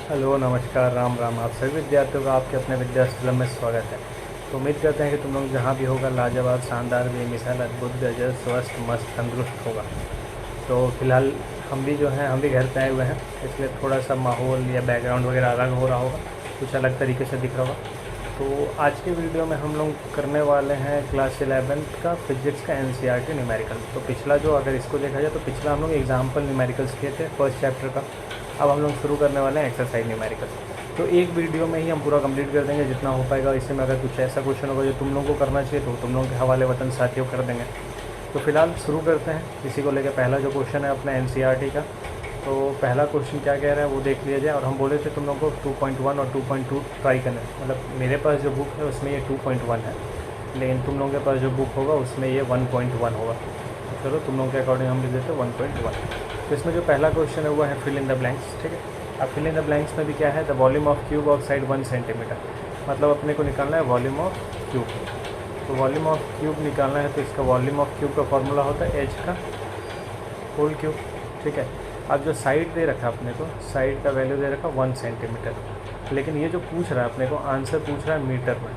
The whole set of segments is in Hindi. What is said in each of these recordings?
हेलो नमस्कार राम राम। आप सभी विद्यार्थियों का आपके अपने विद्यास्थल में स्वागत है। तो उम्मीद करते हैं कि तुम लोग जहाँ भी होगा लाजवाब, शानदार, बेमिसाल, अद्भुत, गजब, स्वस्थ, मस्त, तंदुरुस्त होगा। तो फिलहाल हम भी घर पे आए हुए हैं, इसलिए थोड़ा सा माहौल या बैकग्राउंड वगैरह अलग हो रहा होगा, कुछ अलग तरीके से दिख रहा होगा। तो आज के वीडियो में हम लोग करने वाले हैं क्लास 11th का फिजिक्स का एनसीईआरटी न्यूमेरिकल। तो पिछला जो अगर इसको देखा जाए तो पिछला हम लोग एग्जाम्पल न्यूमेरिकल्स किए थे फर्स्ट चैप्टर का। अब हम लोग शुरू करने वाले हैं एक्सरसाइज न्यूमेरिकल। तो एक वीडियो में ही हम पूरा कंप्लीट कर देंगे जितना हो पाएगा। इससे में अगर कुछ ऐसा क्वेश्चन होगा जो तुम लोगों को करना चाहिए तो तुम लोगों के हवाले वतन साथियों कर देंगे। तो फिलहाल शुरू करते हैं इसी को लेकर। पहला जो क्वेश्चन है अपना एनसीईआरटी का, तो पहला क्वेश्चन क्या कह रहा है वो देख लिया जाए। और हम बोले थे तुम लोगों को 2.1 और 2.2 ट्राई करना है। मतलब मेरे पास जो बुक है उसमें ये 2.1 है, लेकिन तुम लोगों के पास जो बुक होगा उसमें ये 1.1 होगा। तो चलो तुम लोगों के अकॉर्डिंग हम लिख देते हैं 1.1। तो इसमें जो पहला क्वेश्चन है वो है फिल इन द ब्लैंक्स। ठीक है, अब फिल इन द ब्लैंक्स में भी क्या है, the volume of cube of side 1 centimetre. मतलब अपने को निकालना है वॉल्यूम ऑफ क्यूब। तो वॉल्यूम ऑफ क्यूब निकालना है तो इसका वॉल्यूम ऑफ क्यूब का फॉर्मूला होता है एच का होल क्यूब। ठीक है, अब जो साइड दे रखा अपने को, साइड का वैल्यू दे रखा 1 सेंटीमीटर, लेकिन ये जो पूछ रहा है अपने को आंसर पूछ रहा है मीटर में,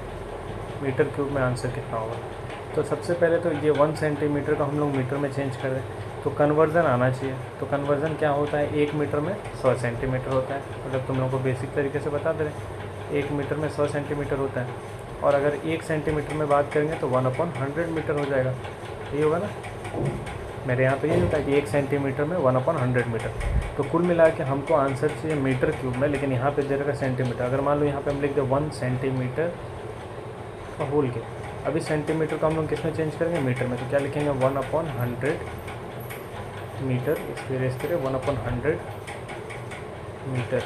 मीटर क्यूब में आंसर कितना होगा। तो सबसे पहले तो ये 1 सेंटीमीटर का हम लोग मीटर में चेंज कर दें तो कन्वर्ज़न आना चाहिए। तो कन्वर्ज़न क्या होता है, 1 मीटर में 100 सेंटीमीटर होता है। मतलब तुम लोगों को बेसिक तरीके से बता दे रहे, 1 मीटर में 100 सेंटीमीटर होता है। और अगर 1 सेंटीमीटर में बात करेंगे तो 1/100 मीटर हो जाएगा। ये होगा ना, मेरे यहाँ तो ये होता है कि 1 सेंटीमीटर में 1/100 मीटर। तो कुल मिला के हमको आंसर चाहिए मीटर क्यूब में, लेकिन यहाँ पे दे रखा सेंटीमीटर। अगर मान लो यहाँ पे हम लिख दें 1 सेंटीमीटर का होल के, अभी सेंटीमीटर का हम लोग किस में चेंज करेंगे, मीटर में। तो क्या लिखेंगे 1/100 मीटर, इसकी रेस करें 1/100 मीटर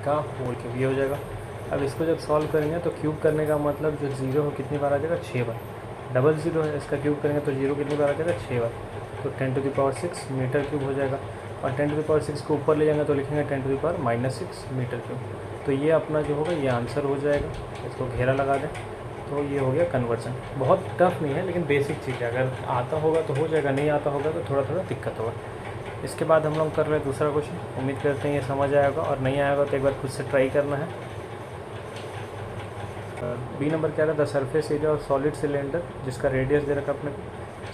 का होल क्यूब, ये हो जाएगा। अब इसको जब सॉल्व करेंगे तो क्यूब करने का मतलब जो ज़ीरो हो कितनी बार आ जाएगा, 6 बार। डबल ज़ीरो है, इसका क्यूब करेंगे तो जीरो कितनी बार आ जाएगा, 6 बार। तो 10⁻6 मीटर क्यूब हो जाएगा। और 10⁻6 को ऊपर ले जाएंगे तो लिखेंगे 10⁻⁻6 मीटर क्यूब। तो ये अपना जो होगा ये आंसर हो जाएगा। इसको घेरा लगा दें तो ये हो गया कन्वर्जन। बहुत टफ नहीं है लेकिन बेसिक चीज़ है, अगर आता होगा तो हो जाएगा, नहीं आता होगा तो थोड़ा थोड़ा दिक्कत होगा। इसके बाद हम लोग कर रहे हैं दूसरा क्वेश्चन। उम्मीद करते हैं ये समझ आएगा, और नहीं आएगा तो एक बार खुद से ट्राई करना है। बी नंबर क्या रहा, the surface area of solid cylinder, जिसका रेडियस दे रखा अपने को,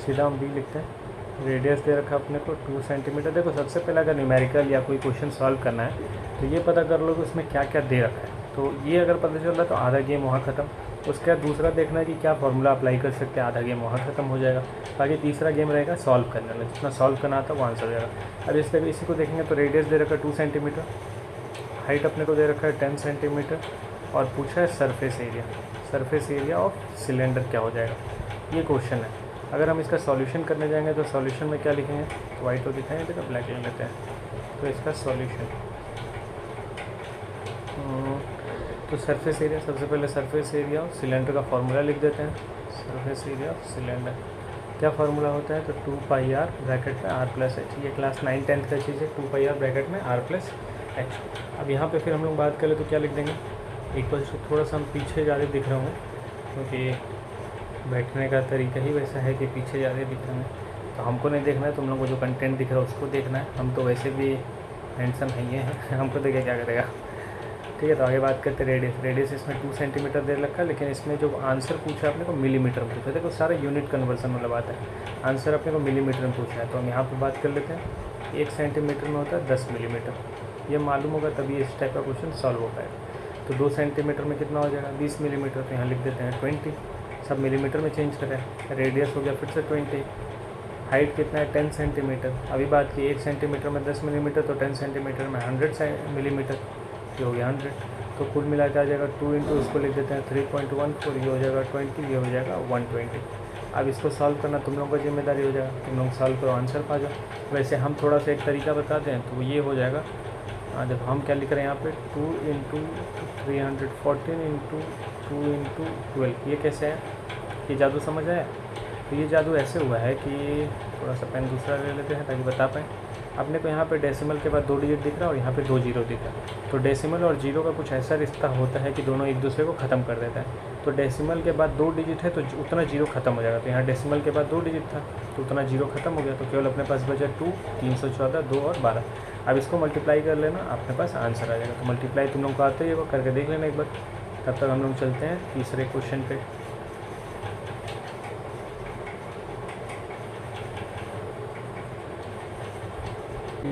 सीधा हम बी लिखते हैं। रेडियस दे रखा अपने को 2 सेंटीमीटर। देखो सबसे पहले अगर न्यूमेरिकल या कोई क्वेश्चन सॉल्व करना है तो ये पता कर लो कि उसमें क्या क्या दे रखा है। तो ये अगर पता चल रहा है तो आधा गेम वहाँ ख़त्म। उसके बाद दूसरा देखना है कि क्या फार्मूला अप्लाई कर सकते हैं, आधा गेम वहाँ ख़त्म हो जाएगा। बाकी तीसरा गेम रहेगा सॉल्व करने में, जितना सॉल्व करना आता है वो आंसर हो जाएगा। अब इसी को देखेंगे तो रेडियस दे रखा है 2 सेंटीमीटर, हाइट अपने को दे रखा है 10 सेंटीमीटर, और पूछा है surface area. Surface area of cylinder क्या हो जाएगा, ये क्वेश्चन है। अगर हम इसका सॉल्यूशन करने जाएंगे तो सॉल्यूशन में क्या लिखेंगे, तो वाइट को दिखाएंगे तो ब्लैक लिख लेते हैं। तो इसका सॉल्यूशन, तो सरफेस एरिया, सबसे पहले सरफेस एरिया ऑफ सिलेंडर का फार्मूला लिख देते हैं। सरफेस एरिया ऑफ सिलेंडर क्या फार्मूला होता है, तो 2πr ब्रैकेट में r+h। ये क्लास 9-10 का चीज़ है, 2πr ब्रैकेट में r+h। अब यहाँ पे फिर हम लोग बात करें तो क्या लिख देंगे, इक्वल टू, थोड़ा सा हम पीछे ज़्यादा दिख रहा हूँ क्योंकि बैठने का तरीका ही वैसा है कि पीछे ज़्यादा दिख रहा है। तो हमको नहीं देखना है, तुम लोगों को जो कंटेंट दिख रहा है उसको देखना है। हम तो वैसे भी हैंडसम है ये हैं, हमको देखे क्या करेगा। ठीक है, तो आगे बात करते हैं रेडियस। रेडियस इसमें 2 सेंटीमीटर दे रखा है, लेकिन इसमें जो आंसर पूछा है अपने को मिलीमीटर में पूछा है। देखो सारा यूनिट कन्वर्सन वाला बात है, आंसर अपने को मिलीमीटर में पूछा है। तो हम यहाँ पर बात कर लेते हैं, 1 सेंटीमीटर में होता है 10 मिलीमीटर। ये मालूम होगा तभी इस टाइप का क्वेश्चन सॉल्व हो पाएगा। तो 2 सेंटीमीटर में कितना हो जाएगा, 20 मिलीमीटर। तो यहाँ लिख देते हैं 20, सब मिलीमीटर में चेंज करें। रेडियस हो गया फिर से 20, हाइट कितना है 10 सेंटीमीटर। अभी बात की 1 सेंटीमीटर में 10 मिलीमीटर, तो 10 सेंटीमीटर में 100 मिलीमीटर, ये हो गया 100। तो कुल मिला के आ जाएगा 2 इंटू उसको लिख देते हैं 3.14, ये हो जाएगा 20, ये हो जाएगा 120। अब इसको सॉल्व करना तुम लोगों की जिम्मेदारी हो जाएगा, तुम लोग सॉल्व करो, आंसर पा जाओ। वैसे हम थोड़ा सा एक तरीका बताते हैं, तो ये हो जाएगा। जब हम क्या लिख रहे हैं यहाँ पे 2 इंटू 314 इंटू 2 इंटू 12, ये कैसे है, ये जादू समझ आया। तो ये जादू ऐसे हुआ है कि थोड़ा सा पेन दूसरा ले लेते हैं ताकि बता पाएँ। अपने को यहाँ पे डेसिमल के बाद 2 डिजिट दिख रहा है और यहाँ पे 2 जीरो दिख रहा है। तो डेसिमल और जीरो का कुछ ऐसा रिश्ता होता है कि दोनों एक दूसरे को ख़त्म कर देता है। तो डेसिमल के बाद 2 डिजिट है तो उतना जीरो ख़त्म हो जाएगा। तो यहाँ डेसिमल के बाद 2 डिजिट था तो उतना जीरो ख़त्म हो गया। तो केवल अपने पास बचा 2, 314, 2 और 12। अब इसको मल्टीप्लाई कर लेना, अपने पास आंसर आ जाएगा। तो मल्टीप्लाई तुम लोग को आते ही वो करके देख लेना एक बार। तब तक हम लोग चलते हैं तीसरे क्वेश्चन पे।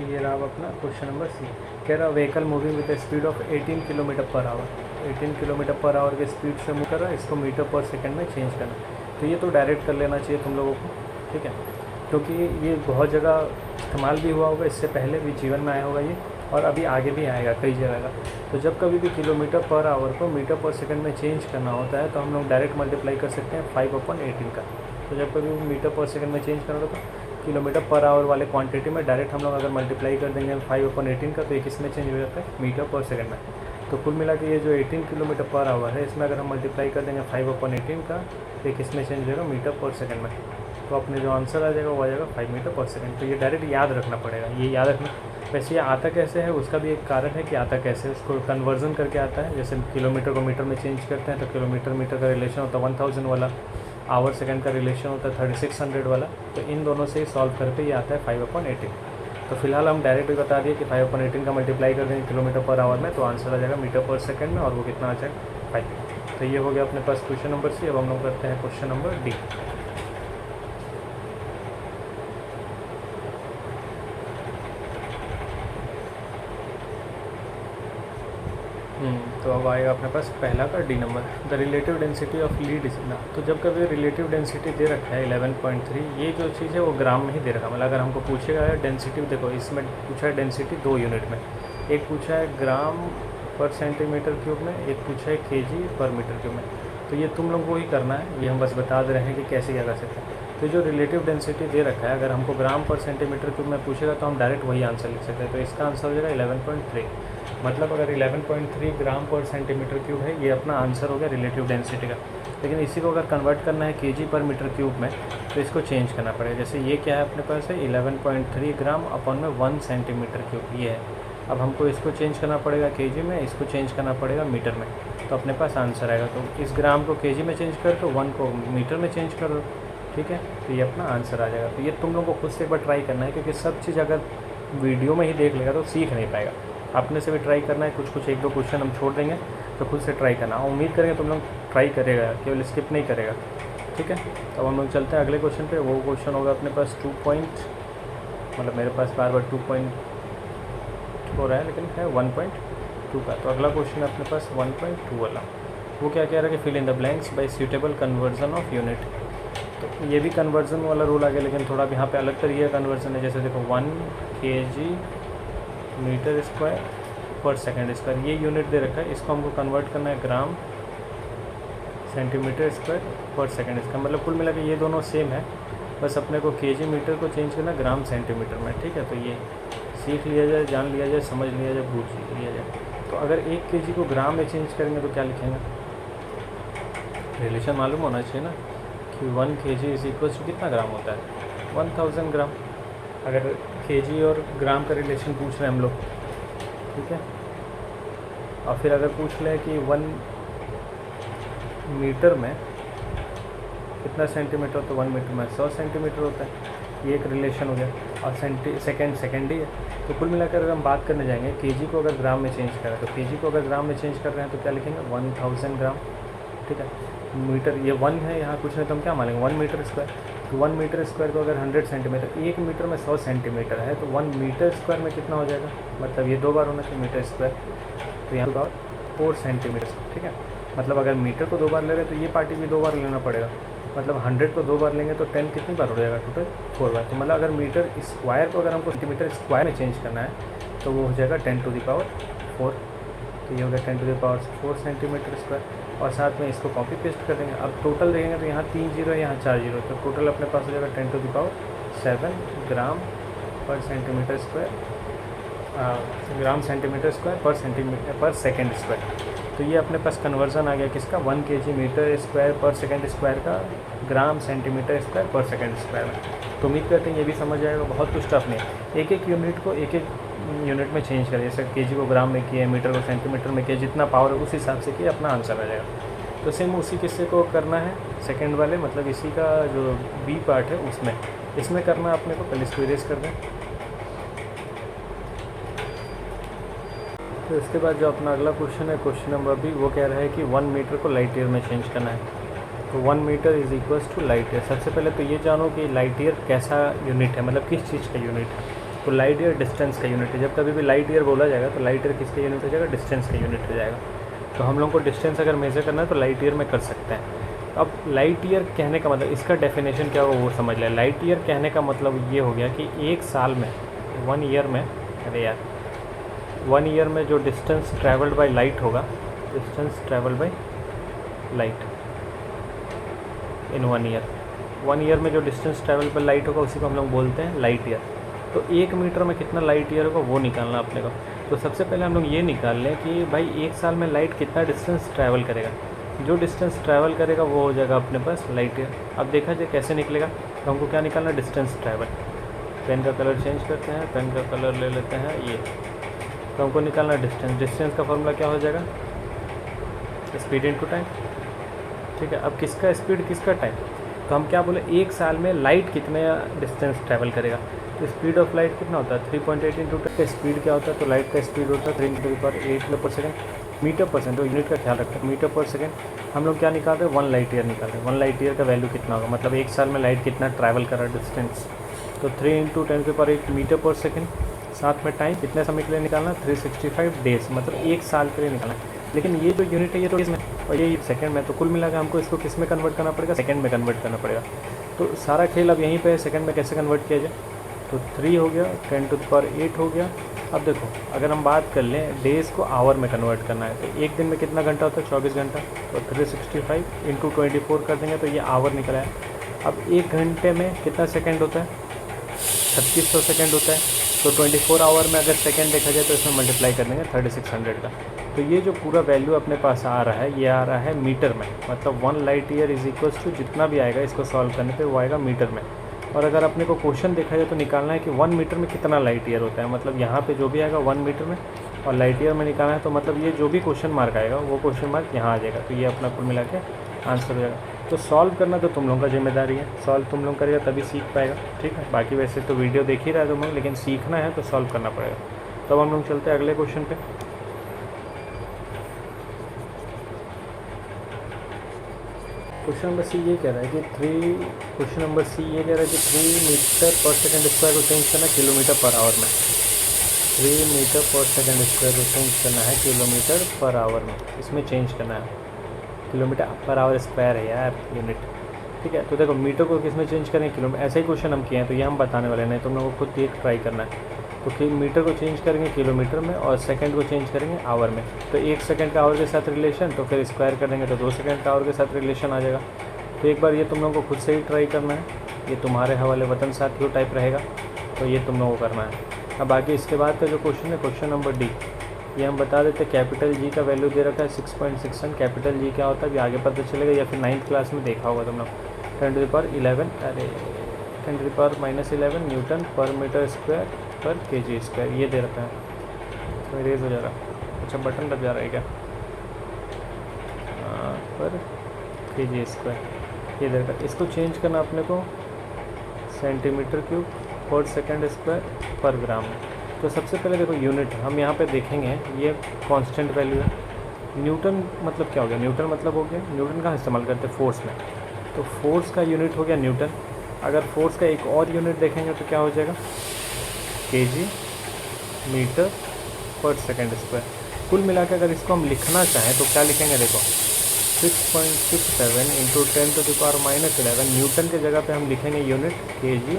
ये रहा अपना क्वेश्चन नंबर सी। कह रहा vehicle moving with speed of 18 kilometre per hour, 18 kilometre per hour के स्पीड से मूव कर रहा है, इसको मीटर पर सेकंड में चेंज करना। तो ये तो डायरेक्ट कर लेना चाहिए तुम लोगों को, ठीक है, क्योंकि ये बहुत जगह इस्तेमाल भी हुआ होगा, इससे पहले भी जीवन में आया होगा ये, और अभी आगे भी आएगा कई जगह का। तो जब कभी भी किलोमीटर पर आवर को मीटर पर सेकंड में चेंज करना होता है तो हम लोग डायरेक्ट मल्टीप्लाई कर सकते हैं 5/18 का। तो जब कभी भी मीटर पर सेकंड में चेंज करना होगा तो किलोमीटर पर आवर वाले क्वांटिटी में डायरेक्ट हम लोग अगर मल्टीप्लाई कर देंगे 5/18 का, तो ये किस में चेंज हो जाता है, मीटर पर सेकंड में। तो कुल मिला के ये जो 18 किलोमीटर पर आवर है, इसमें अगर हम मल्टीप्लाई कर देंगे 5/18 का, तो ये किस में चेंज हो जाएगा, मीटर पर सेकंड में। तो अपने जो आंसर आ जाएगा वो आ जाएगा 5 मीटर पर सेकंड। तो ये डायरेक्ट याद रखना पड़ेगा, ये याद रखना। वैसे ये आता कैसे है उसका भी एक कारण है कि आता कैसे है, उसको कन्वर्जन करके आता है। जैसे किलोमीटर को मीटर में चेंज करते हैं तो किलोमीटर मीटर का रिलेशन होता है 1000 वाला, आवर सेकंड का रिलेशन होता है 3600 वाला। तो इन दोनों से ही सॉल्व करके ये आता है 5/18। तो फिलहाल हम डायरेक्ट भी बता दिए कि 5/18 का मल्टीप्लाई कर देंगे किलोमीटर पर आवर में, तो आंसर आ जाएगा मीटर पर सेकंड में, और वो कितना आ जाएगा 5। तो ये हो गया अपने पास क्वेश्चन नंबर सी। अब हम लोग करते हैं क्वेश्चन नंबर डी। तो अब आएगा अपने पास पहला का D number, the relative density of lead is ना। तो जब कभी रिलेटिव डेंसिटी दे रखा है 11.3, ये जो चीज़ है वो ग्राम में ही दे रखा है। मतलब अगर हमको पूछेगा डेंसिटी, देखो इसमें पूछा है डेंसिटी 2 यूनिट में, एक पूछा है ग्राम पर सेंटीमीटर क्यूब में, एक पूछा है केजी पर मीटर क्यूब में। तो ये तुम लोगों को ही करना है, ये हम बस बता दे रहे हैं कि कैसे क्या कर सकते हैं। तो जो रिलेटिव डेंसिटी दे रखा है, अगर हमको ग्राम पर सेंटीमीटर क्यूब में पूछेगा तो हम डायरेक्ट वही आंसर लिख सकते हैं। तो इसका आंसर हो जाएगा 11.3। मतलब अगर 11.3 ग्राम पर सेंटीमीटर क्यूब है, ये अपना आंसर हो गया रिलेटिव डेंसिटी का। लेकिन इसी को अगर कन्वर्ट करना है केजी पर मीटर क्यूब में, तो इसको चेंज करना पड़ेगा। जैसे ये क्या है अपने पास है 11.3 ग्राम अपन में 1 सेंटीमीटर क्यूब, ये है। अब हमको इसको चेंज करना पड़ेगा केजी में, इसको चेंज करना पड़ेगा मीटर में, तो अपने पास आंसर आएगा। तो इस ग्राम को केजी में चेंज कर दो, 1 को मीटर में चेंज कर दो, ठीक है, तो ये अपना आंसर आ जाएगा। तो ये तुम लोगों को खुद से एक बार ट्राई करना है, क्योंकि सब चीज़ अगर वीडियो में ही देख लेगा तो सीख नहीं पाएगा। अपने से भी ट्राई करना है, कुछ 1-2 क्वेश्चन हम छोड़ देंगे, तो खुद से ट्राई करना। उम्मीद करेंगे तुम लोग ट्राई करेगा, केवल स्किप नहीं करेगा, ठीक है। तो हम लोग चलते हैं अगले क्वेश्चन पे। वो क्वेश्चन होगा अपने पास 2 पॉइंट, मतलब मेरे पास बार 2 पॉइंट हो रहा है, लेकिन है 1.2 का। तो अगला क्वेश्चन है अपने पास 1.2 वाला। वो क्या कह रहा है कि fill in the blanks by suitable conversion of unit. तो ये भी कन्वर्जन वाला रूल आ गया, लेकिन थोड़ा यहाँ पे अलग तरीके का कन्वर्जन है। जैसे देखो 1 kg मीटर स्क्वायर पर सेकंड स्क्वायर, ये यूनिट दे रखा है, इसको हमको कन्वर्ट करना है ग्राम सेंटीमीटर स्क्वायर पर सेकंड स्क्वायर। मतलब कुल मिला के ये दोनों सेम है, बस अपने को केजी मीटर को चेंज करना ग्राम सेंटीमीटर में, ठीक है। तो ये सीख लिया जाए, जान लिया जाए, समझ लिया जाए, पूछ लिया जाए। तो अगर 1 kg को ग्राम में चेंज करेंगे तो क्या लिखेंगे, रिलेशन मालूम होना चाहिए ना कि 1 kg इज इक्वल टू कितना ग्राम होता है, 1000 ग्राम। अगर केजी और ग्राम का रिलेशन पूछ रहे हैं हम लोग, ठीक है। और फिर अगर पूछ लें कि 1 मीटर में कितना सेंटीमीटर, तो 1 मीटर में 100 सेंटीमीटर होता है। ये एक रिलेशन हो गया, और सेकंड ही है। तो कुल मिलाकर अगर हम बात करने जाएंगे केजी को अगर ग्राम में चेंज करें, तो केजी को अगर ग्राम में चेंज कर रहे हैं तो क्या लिखेंगे 1000 ग्राम, ठीक है। मीटर ये 1 है, यहाँ कुछ नहीं तो हम क्या मानेंगे 1 मीटर स्क्वायर। तो 1 मीटर स्क्वायर को अगर 100 सेंटीमीटर, 1 मीटर में 100 सेंटीमीटर है, तो 1 मीटर स्क्वायर में कितना हो जाएगा, मतलब ये 2 बार होना चाहिए मीटर स्क्वायर। तो यहाँ पर 4 सेंटीमीटर, ठीक है। मतलब अगर मीटर को 2 बार ले रहे हैं तो ये पार्टी भी 2 बार लेना पड़ेगा। मतलब 100 को 2 बार लेंगे तो 10 कितनी बार हो जाएगा, टोटल 4 बार। तो मतलब अगर मीटर स्क्वायर को अगर हमको सेंटीमीटर स्क्वायर में चेंज करना है तो वो हो जाएगा 10 टू द पावर 4। तो ये हो गया 10 to the power 4 centimetre square, और साथ में इसको कॉपी पेस्ट कर देंगे। अब टोटल देखेंगे तो यहाँ 3 जीरो है, यहाँ 4 जीरो, तो टोटल अपने पास हो जाएगा 10 टू द पावर 7 ग्राम पर centimetre square, gram centimetre square per second square. तो ये अपने पास कन्वर्जन आ गया किसका, 1 kg metre square per second square का gram centimetre square per second square में। तो उम्मीद करते हैं ये भी समझ आएगा, बहुत कुछ टफ नहीं। एक यूनिट को एक यूनिट में चेंज करें, जैसे केजी को ग्राम में किए, मीटर को सेंटीमीटर में किए, जितना पावर है उस हिसाब से किए, अपना आंसर आ जाएगा। तो सेम उसी किस्से को करना है सेकंड वाले, मतलब इसी का जो बी पार्ट है उसमें, इसमें करना अपने को। पहले इसको इरेज कर दें, तो इसके बाद जो अपना अगला क्वेश्चन है, क्वेश्चन नंबर बी, वो कह रहा है कि 1 मीटर को लाइट ईयर में चेंज करना है। तो 1 metre is equals to light year. सबसे पहले तो ये जानो कि लाइट ईयर कैसा यूनिट है, मतलब किस चीज़ का यूनिट है। तो लाइट ईयर डिस्टेंस का यूनिट है। जब कभी भी लाइट ईयर बोला जाएगा तो लाइट ईयर किसका यूनिट हो जाएगा, डिस्टेंस का यूनिट हो जाएगा। तो हम लोग को डिस्टेंस अगर मेजर करना है तो लाइट ईयर में कर सकते हैं। अब लाइट ईयर कहने का मतलब, इसका डेफिनेशन क्या होगा वो समझ लें। लाइट ईयर कहने का मतलब ये हो गया कि एक साल में, 1 ईयर में, अरे यार 1 ईयर में जो डिस्टेंस ट्रैवल्ड बाय लाइट होगा, distance travelled by light in 1 year, 1 year में जो डिस्टेंस ट्रैवल बाय लाइट होगा उसी को हम लोग बोलते हैं लाइट ईयर। तो 1 मीटर में कितना लाइट ईयर होगा वो निकालना अपने को। तो सबसे पहले हम लोग ये निकाल लें कि भाई एक साल में लाइट कितना डिस्टेंस ट्रैवल करेगा। जो डिस्टेंस ट्रैवल करेगा वो हो जाएगा अपने पास लाइट ईयर। अब देखा जाए कैसे निकलेगा, तो हमको क्या निकालना, डिस्टेंस ट्रैवल। पेन का कलर चेंज करते हैं, पेन का कलर ले लेते हैं ये। तो हमको निकालना डिस्टेंस। डिस्टेंस का फॉर्मूला क्या हो जाएगा, स्पीड इनटू टाइम। ठीक है, अब किसका स्पीड किसका टाइम, तो हम क्या बोले, एक साल में लाइट कितने डिस्टेंस ट्रैवल करेगा। तो स्पीड ऑफ लाइट कितना होता है, 3.8 इंटू का स्पीड क्या होता है, तो लाइट का स्पीड होता है 3×8 पर सेकेंड, मीटर पर सेकेंड। तो यूनिट का ख्याल रखते हैं, मीटर पर सेकेंड। हम लोग क्या निकाल रहे हैं, 1 लाइट ईयर निकाल रहे हैं। 1 लाइट ईयर का वैल्यू कितना होगा, मतलब एक साल में लाइट कितना ट्रैवल कर रहा है डिस्टेंस। तो 3×10⁸ मीटर पर सेकेंड। साथ में टाइम कितने समय के लिए निकालना, 365 डेज, मतलब एक साल के लिए निकालना है। लेकिन ये जो यूनिट है ये तो इसमें और ये सेकंड में, तो कुल मिलाकर हमको इसको किस में कन्वर्ट करना पड़ेगा, सेकंड में कन्वर्ट करना पड़ेगा। तो सारा खेल अब यहीं पे है, सेकंड में कैसे कन्वर्ट किया जाए। तो 3 हो गया, 10⁸ हो गया। अब देखो अगर हम बात कर लें डेज़ को आवर में कन्वर्ट करना है, तो एक दिन में कितना घंटा होता है, 24 घंटा। तो 365 × 24 कर देंगे तो ये आवर निकला है। अब एक घंटे में कितना सेकेंड होता है, 3600 सेकेंड होता है। तो 24 आवर में अगर सेकेंड देखा जाए तो इसमें मल्टीप्लाई कर देंगे 3600 का। तो ये जो पूरा वैल्यू अपने पास आ रहा है ये आ रहा है मीटर में, मतलब 1 light year is equals to जितना भी आएगा इसको सॉल्व करने पे वो आएगा मीटर में। और अगर अपने को क्वेश्चन देखा जाए तो निकालना है कि 1 मीटर में कितना लाइट ईयर होता है, मतलब यहाँ पे जो भी आएगा 1 मीटर में और लाइट ईयर में निकालना है। तो मतलब ये जो भी क्वेश्चन मार्क आएगा वो क्वेश्चन मार्क यहाँ आ जाएगा। तो ये अपना कुल मिला के आंसर हो जाएगा। तो सॉल्व करना तो तुम लोगों का जिम्मेदारी है, सॉल्व तुम लोग करेगा तभी सीख पाएगा। ठीक है, बाकी वैसे तो वीडियो देख ही रहा है तुम लोग, लेकिन सीखना है तो सॉल्व करना पड़ेगा। तब हम लोग चलते हैं अगले क्वेश्चन पे। क्वेश्चन नंबर सी ये कह रहा है कि 3 मीटर पर सेकंड स्क्वायर को चेंज करना किलोमीटर पर आवर में। 3 मीटर पर सेकंड स्क्वायर को चेंज करना है किलोमीटर पर आवर में, इसमें चेंज करना है। किलोमीटर पर आवर स्क्वायर है यार यूनिट। ठीक है, तो देखो मीटर को किस में चेंज करें, किलोमीटर। ऐसे ही क्वेश्चन हम किए हैं तो ये हम बताने वाले नहीं, तुम लोगों को खुद ये ट्राई करना है। तो मीटर को चेंज करेंगे किलोमीटर में और सेकंड को चेंज करेंगे आवर में। तो 1 सेकंड का आवर के साथ रिलेशन, तो फिर स्क्वायर कर देंगे तो 2 सेकंड का आवर के साथ रिलेशन आ जाएगा। तो एक बार ये तुम लोगों को खुद से ही ट्राई करना है, ये तुम्हारे हवाले वतन साथियों टाइप रहेगा, तो ये तुम लोगों को करना है। अब बाकी इसके बाद का जो क्वेश्चन है, क्वेश्चन नंबर डी, ये हम बता देते हैं। कैपिटल जी का वैल्यू दे रखा है 6.61। कैपिटल जी क्या होता है, आगे पता चलेगा या फिर 9th क्लास में देखा होगा तुम लोग। 10⁻11 अरे 10⁻−11 न्यूटन पर मीटर स्क्वायर पर kg स्क्वायर, ये दे रखा है। तो रेज हो जा रहा है, अच्छा बटन दब जा रहा है क्या, पर kg स्क्वायर ये दे रखा है। इसको चेंज करना अपने को सेंटीमीटर क्यूब पर सेकंड स्क्वायर पर ग्राम में। तो सबसे पहले देखो यूनिट हम यहाँ पे देखेंगे, ये कांस्टेंट वैल्यू है। न्यूटन मतलब क्या हो गया, न्यूटन मतलब हो गया, न्यूटन कहाँ इस्तेमाल करते हैं, फोर्स में। तो फोर्स का यूनिट हो गया न्यूटन। अगर फोर्स का एक और यूनिट देखेंगे तो क्या हो जाएगा, केजी मीटर पर सेकंड स्क्वायर। कुल मिलाकर अगर इसको हम लिखना चाहें तो क्या लिखेंगे, देखो 6.67 × 10⁻−11 न्यूटन के जगह पे हम लिखेंगे यूनिट केजी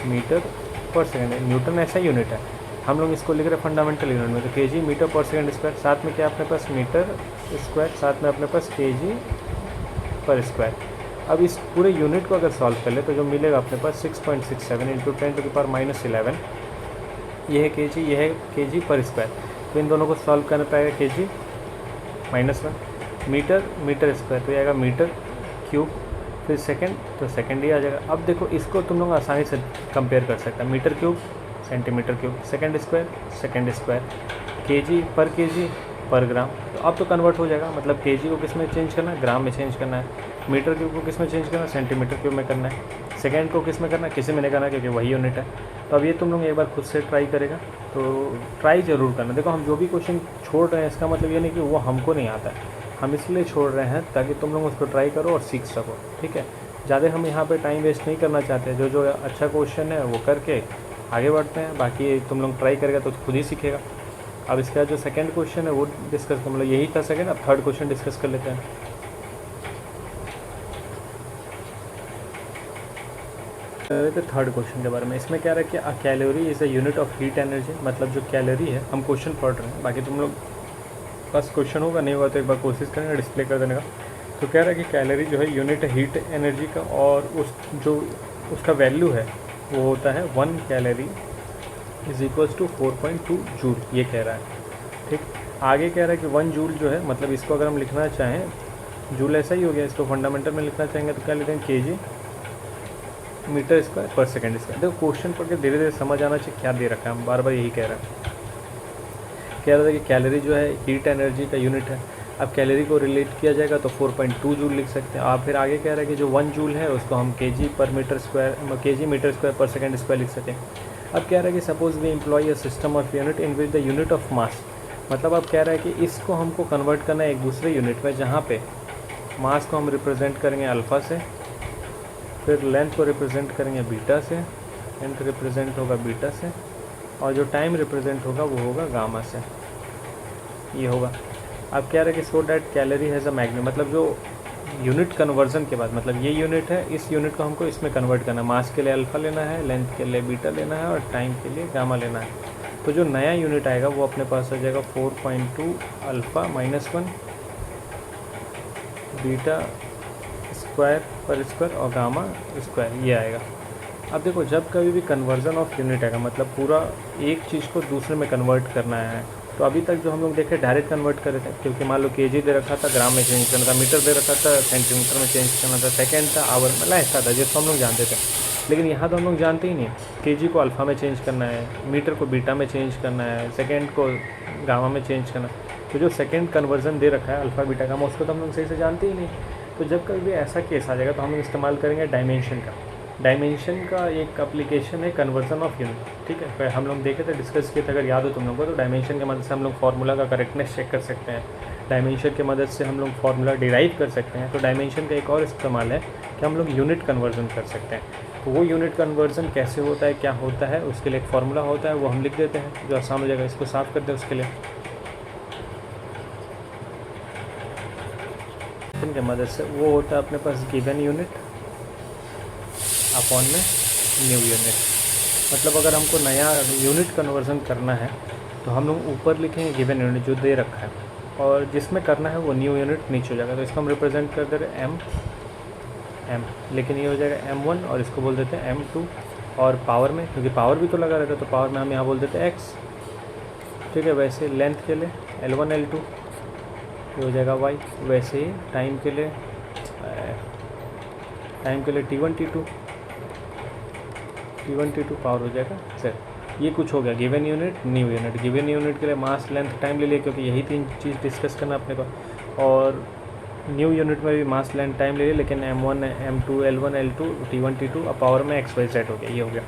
मीटर पर सेकंड। न्यूटन ऐसा यूनिट है, हम लोग इसको लिख रहे हैं फंडामेंटल यूनिट में। तो केजी मीटर पर सेकंड स्क्वायर, साथ में क्या अपने पास मीटर स्क्वायर, साथ में अपने पास केजी पर स्क्वायर। अब इस पूरे यूनिट को अगर सॉल्व कर ले तो जो मिलेगा अपने पास 6.67 × 10⁻−11, ये है केजी, ये है केजी पर स्क्वायर। तो इन दोनों को सॉल्व करने पे आएगा केजी -1, मीटर मीटर स्क्वायर तो आएगा मीटर क्यूब, फिर सेकंड तो सेकंड ही आ जाएगा। अब देखो इसको तुम लोग आसानी से कंपेयर कर सकते हैं, metre cube centimetre cube, second square, KG per gram. तो अब तो कन्वर्ट हो जाएगा, मतलब केजी को किस में चेंज करना है, ग्राम में चेंज करना है। मीटर क्यूब को किस में चेंज करना है, सेंटीमीटर क्यूब में करना है। सेकंड को किस में करना है, किसी में नहीं करना क्योंकि वही यूनिट है। तो अब ये तुम लोग एक बार खुद से ट्राई करेगा, तो ट्राई ज़रूर करना। देखो हम जो भी क्वेश्चन छोड़ रहे हैं इसका मतलब ये नहीं कि वो हमको नहीं आता है, हम इसलिए छोड़ रहे हैं ताकि तुम लोग उसको ट्राई करो और सीख सको, ठीक है। ज़्यादा हम यहाँ पे टाइम वेस्ट नहीं करना चाहते, जो जो अच्छा क्वेश्चन है वो करके आगे बढ़ते हैं, बाकी तुम लोग ट्राई करेगा तो खुद ही सीखेगा। अब इसका जो सेकंड क्वेश्चन है वो डिस्कस कर, मतलब यही था सेकंड, अब थर्ड क्वेश्चन डिस्कस कर लेते हैं। थर्ड क्वेश्चन के बारे में, इसमें क्या रहा कि a calorie is a unit of heat energy, मतलब जो कैलोरी है, हम क्वेश्चन पढ़ रहे हैं, बाकी तुम लोग बस क्वेश्चन होगा, नहीं होगा तो एक बार कोशिश करेंगे डिस्प्ले कर देने का। तो कह रहा है कि कैलोरी जो है यूनिट है हीट एनर्जी का, और उसका वैल्यू है वो होता है 1 calorie is equals to 4.2 joule, ये कह रहा है, ठीक। आगे कह रहा है कि 1 जूल जो है, मतलब इसको अगर हम लिखना चाहें, जूल ऐसा ही हो गया, इसको फंडामेंटल में लिखना चाहेंगे तो क्या लिखेंगे, KG metre square per second square. देखो क्वेश्चन पढ़ के धीरे धीरे समझ आना चाहिए क्या दे रखा है, हम बार बार यही कह रहे हैं। कह रहा था कि कैलोरी जो है हीट एनर्जी का यूनिट है, अब कैलोरी को रिलेट किया जाएगा तो 4.2 जूल लिख सकते हैं। आप फिर आगे कह रहा है कि जो 1 जूल है उसको हम KG metre square per second square लिख सकें। अब कह रहा है कि suppose we employ a system of unit in which the unit of mass, मतलब अब कह रहा है कि इसको हमको कन्वर्ट करना है एक दूसरे यूनिट में, जहाँ पे मास को हम रिप्रेजेंट करेंगे अल्फ़ा से, फिर लेंथ को रिप्रेजेंट करेंगे बीटा से, लेंथ रिप्रेजेंट होगा बीटा से, और जो टाइम रिप्रेजेंट होगा वो होगा गामा से, ये होगा। अब कह रहे हैं कि so that calorie has a magnitude, मतलब जो यूनिट कन्वर्जन के बाद, मतलब ये यूनिट है, इस यूनिट को हमको इसमें कन्वर्ट करना है, मास के लिए अल्फ़ा लेना है, लेंथ के लिए बीटा लेना है, और टाइम के लिए गामा लेना है। तो जो नया यूनिट आएगा वो अपने पास आ जाएगा 4.2 अल्फ़ा -1 बीटा स्क्वायर पर स्क्वायर और गामा स्क्वायर, ये आएगा। अब देखो जब कभी भी कन्वर्जन ऑफ यूनिट आएगा, मतलब पूरा एक चीज़ को दूसरे में कन्वर्ट करना है, तो अभी तक जो हम लोग देखे डायरेक्ट कन्वर्ट कर रहे थे, क्योंकि मान लो केजी दे रखा था, ग्राम में चेंज करना था, मीटर दे रखा था, सेंटीमीटर में चेंज करना था, सेकंड था, आवर, मतलब ऐसा था जिसको हम लोग जानते थे। लेकिन यहाँ तो हम लोग जानते ही नहीं, केजी को अल्फ़ा में चेंज करना है, मीटर को बीटा में चेंज करना है, सेकेंड को गामा में चेंज करना है। तो जो सेकेंड कन्वर्जन दे रखा है अल्फ़ा बीटा गामा, उसको तो हम लोग सही से जानते ही नहीं। तो जब कभी भी ऐसा केस आ जाएगा तो हम लोग इस्तेमाल करेंगे डायमेंशन का। डायमेंशन का एक एप्लीकेशन है कन्वर्जन ऑफ यूनिट, ठीक है। हम लोग देखे थे, डिस्कस किए थे, अगर याद हो तुम लोगों को, तो डायमेंशन की मदद से हम लोग फार्मूला का करेक्टनेस चेक कर सकते हैं, डायमेंशन की मदद से हम लोग फार्मूला डिराइव कर सकते हैं। तो डायमेंशन का एक और इस्तेमाल है कि हम लोग यूनिट कन्वर्जन कर सकते हैं। तो वो यूनिट कन्वर्जन कैसे होता है, क्या होता है, उसके लिए एक फार्मूला होता है, वो हम लिख देते हैं, जो आसान हो जाएगा। इसको साफ करते हैं उसके लिए की मदद से। वो होता है अपने पास गिवन यूनिट अपॉन में न्यू यूनिट, मतलब अगर हमको नया यूनिट कन्वर्जन करना है तो हम लोग ऊपर लिखेंगे गिवन यूनिट जो दे रखा है, और जिसमें करना है वो न्यू यूनिट नीचे हो जाएगा। तो इसको हम रिप्रेजेंट कर दे रहे एम, लेकिन ये हो जाएगा M1, और इसको बोल देते हैं M2। और पावर में, क्योंकि पावर भी तो लगा रहता है, तो पावर में हम यहाँ बोल देते हैं x, ठीक है। वैसे लेंथ के लिए L1 L2, ये हो जाएगा y। वैसे ही टाइम के लिए T1 T2 पावर हो जाएगा z। ये कुछ हो गया given unit new unit. Given unit के लिए मास लेंथ टाइम ले लिए, क्योंकि यही तीन चीज़ डिस्कस करना अपने को। और न्यू यूनिट में भी मास लेंथ टाइम ले लिए, लेकिन M1 M2 L1 L2 T1 T2, अब पावर में x y z हो गया, ये हो गया।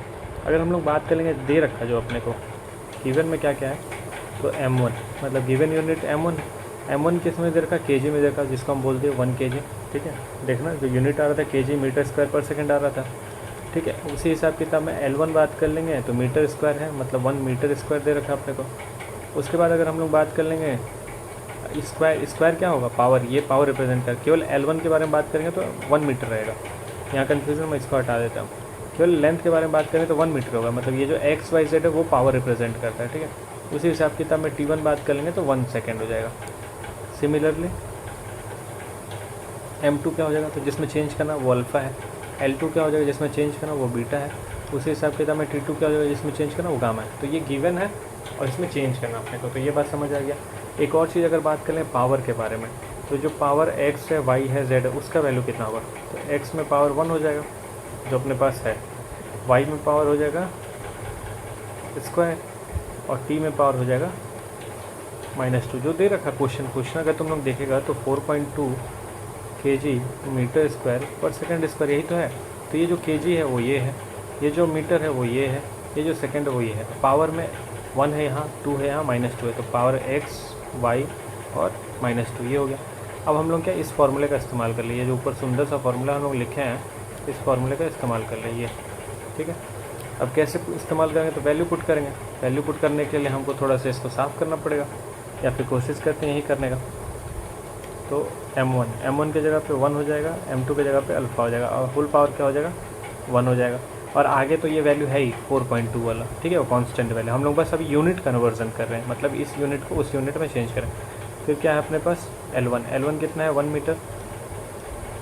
अगर हम लोग बात करेंगे दे रखा जो अपने को गिवन में क्या क्या है, तो M1 मतलब गिवन यूनिट M1 किस में दे रखा, केजी में दे रखा, जिसको हम बोलते हैं 1 kg, ठीक है। देखना जो यूनिट आ रहा था केजी मीटर स्क्वायर पर सेकंड आ रहा था, ठीक है। उसी हिसाब किताब में L1 बात कर लेंगे तो मीटर स्क्वायर है, मतलब 1 मीटर स्क्वायर दे रखा अपने को। उसके बाद अगर हम लोग बात कर लेंगे स्क्वायर क्या होगा, पावर, ये पावर रिप्रेजेंट कर। केवल L1 के बारे में बात करेंगे तो 1 मीटर रहेगा, यहाँ कन्फ्यूजन मैं इसको हटा देता हूँ। केवल लेंथ के बारे में बात करें तो 1 मीटर होगा, मतलब ये जो x y z है वो पावर रिप्रेजेंट करता है, ठीक है। उसी हिसाब किताब में T1 बात कर लेंगे तो 1 सेकेंड हो जाएगा। सिमिलरली M2 क्या हो जाएगा, तो जिसमें चेंज करना वो अल्फ़ा है। L2 क्या हो जाएगा, जिसमें चेंज करना वो बीटा है। उसी हिसाब किताब में T2 क्या हो जाएगा, जिसमें चेंज करना वो गामा है। तो ये गिवन है और इसमें चेंज करना अपने को, तो ये बात समझ आ गया। एक और चीज़ अगर बात करें पावर के बारे में, तो जो पावर x है, y है, z है, उसका वैल्यू कितना होगा, तो x में पावर 1 हो जाएगा जो अपने पास है, y में पावर हो जाएगा स्क्वायर, और t में पावर हो जाएगा -2, जो दे रखा क्वेश्चन अगर तुम लोग देखेगा तो 4.2 kg मीटर स्क्वायर पर सेकंड स्क्वायर, यही तो है। तो ये जो kg है वो ये है, ये जो मीटर है वो ये है, ये जो सेकंड वो ये है, तो पावर में 1 है यहाँ, 2 है यहाँ, -2 है, तो पावर x y और -2 ये हो गया। अब हम लोग क्या इस फार्मूले का इस्तेमाल कर लिए, जो ऊपर सुंदर सा फार्मूला हम लोग लिखे हैं, इस फार्मूले का इस्तेमाल कर लिए, ठीक है। अब कैसे इस्तेमाल करेंगे, तो वैल्यू पुट करेंगे। वैल्यू पुट करने के लिए हमको थोड़ा सा इसको साफ़ करना पड़ेगा, या फिर कोशिश करते हैं यही करने का। तो m1 की जगह पे 1 हो जाएगा, m2 की जगह पे अल्फ़ा हो जाएगा, और फुल पावर क्या हो जाएगा, 1 हो जाएगा। और आगे तो ये वैल्यू है ही 4.2 वाला, ठीक है, वो कांस्टेंट वैल्यू। हम लोग बस अभी यूनिट कन्वर्जन कर रहे हैं, मतलब इस यूनिट को उस यूनिट में चेंज करें। फिर क्या है अपने पास L1 कितना है, 1 मीटर,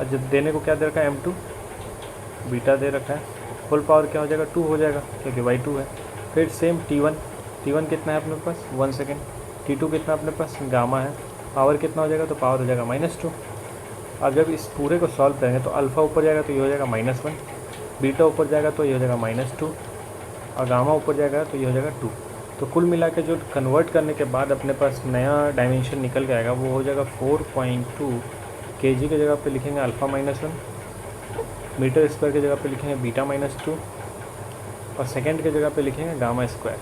और जब देने को क्या दे रखा है, m2 बीटा दे रखा है। फुल पावर क्या हो जाएगा, 2 हो जाएगा, क्योंकि y2 है। फिर सेम T1 कितना है अपने पास, 1 सेकेंड। T2 कितना अपने पास, गामा है। पावर कितना हो जाएगा, तो पावर हो जाएगा -2। अब जब इस पूरे को सॉल्व करेंगे तो अल्फ़ा ऊपर जाएगा तो ये हो जाएगा -1, बीटा ऊपर जाएगा तो ये हो जाएगा -2, और गामा ऊपर जाएगा तो ये हो जाएगा 2। तो कुल मिला के जो कन्वर्ट करने के बाद अपने पास नया डायमेंशन निकल के आएगा, वो हो जाएगा 4.2 kg की जगह पे लिखेंगे अल्फ़ा -1, मीटर स्क्वायर की जगह पे लिखेंगे बीटा -2, और सेकेंड की जगह पे लिखेंगे गामा स्क्वायर।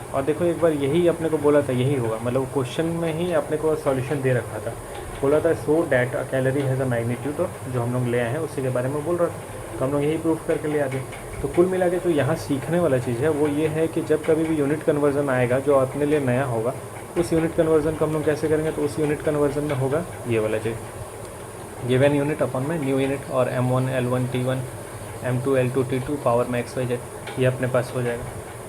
और देखो एक बार यही अपने को बोला था यही होगा, मतलब क्वेश्चन में ही अपने को सॉल्यूशन दे रखा था, बोला था so that a calorie has a magnitude, जो हम लोग ले आए हैं उसी के बारे में बोल रहा था, तो हम लोग यही प्रूफ करके ले आते। तो कुल मिला के जो यहाँ सीखने वाला चीज़ है वो ये है कि जब कभी भी यूनिट कन्वर्जन आएगा जो अपने लिए नया होगा, उस यूनिट कन्वर्जन को हम लोग कैसे करेंगे, तो उस यूनिट कन्वर्जन में होगा ये वाला चीज़, गिवन यूनिट अपन में न्यू यूनिट, और m1 L1 T1 m2 L2 T2 power में XYZ, ये अपने पास हो जाएगा।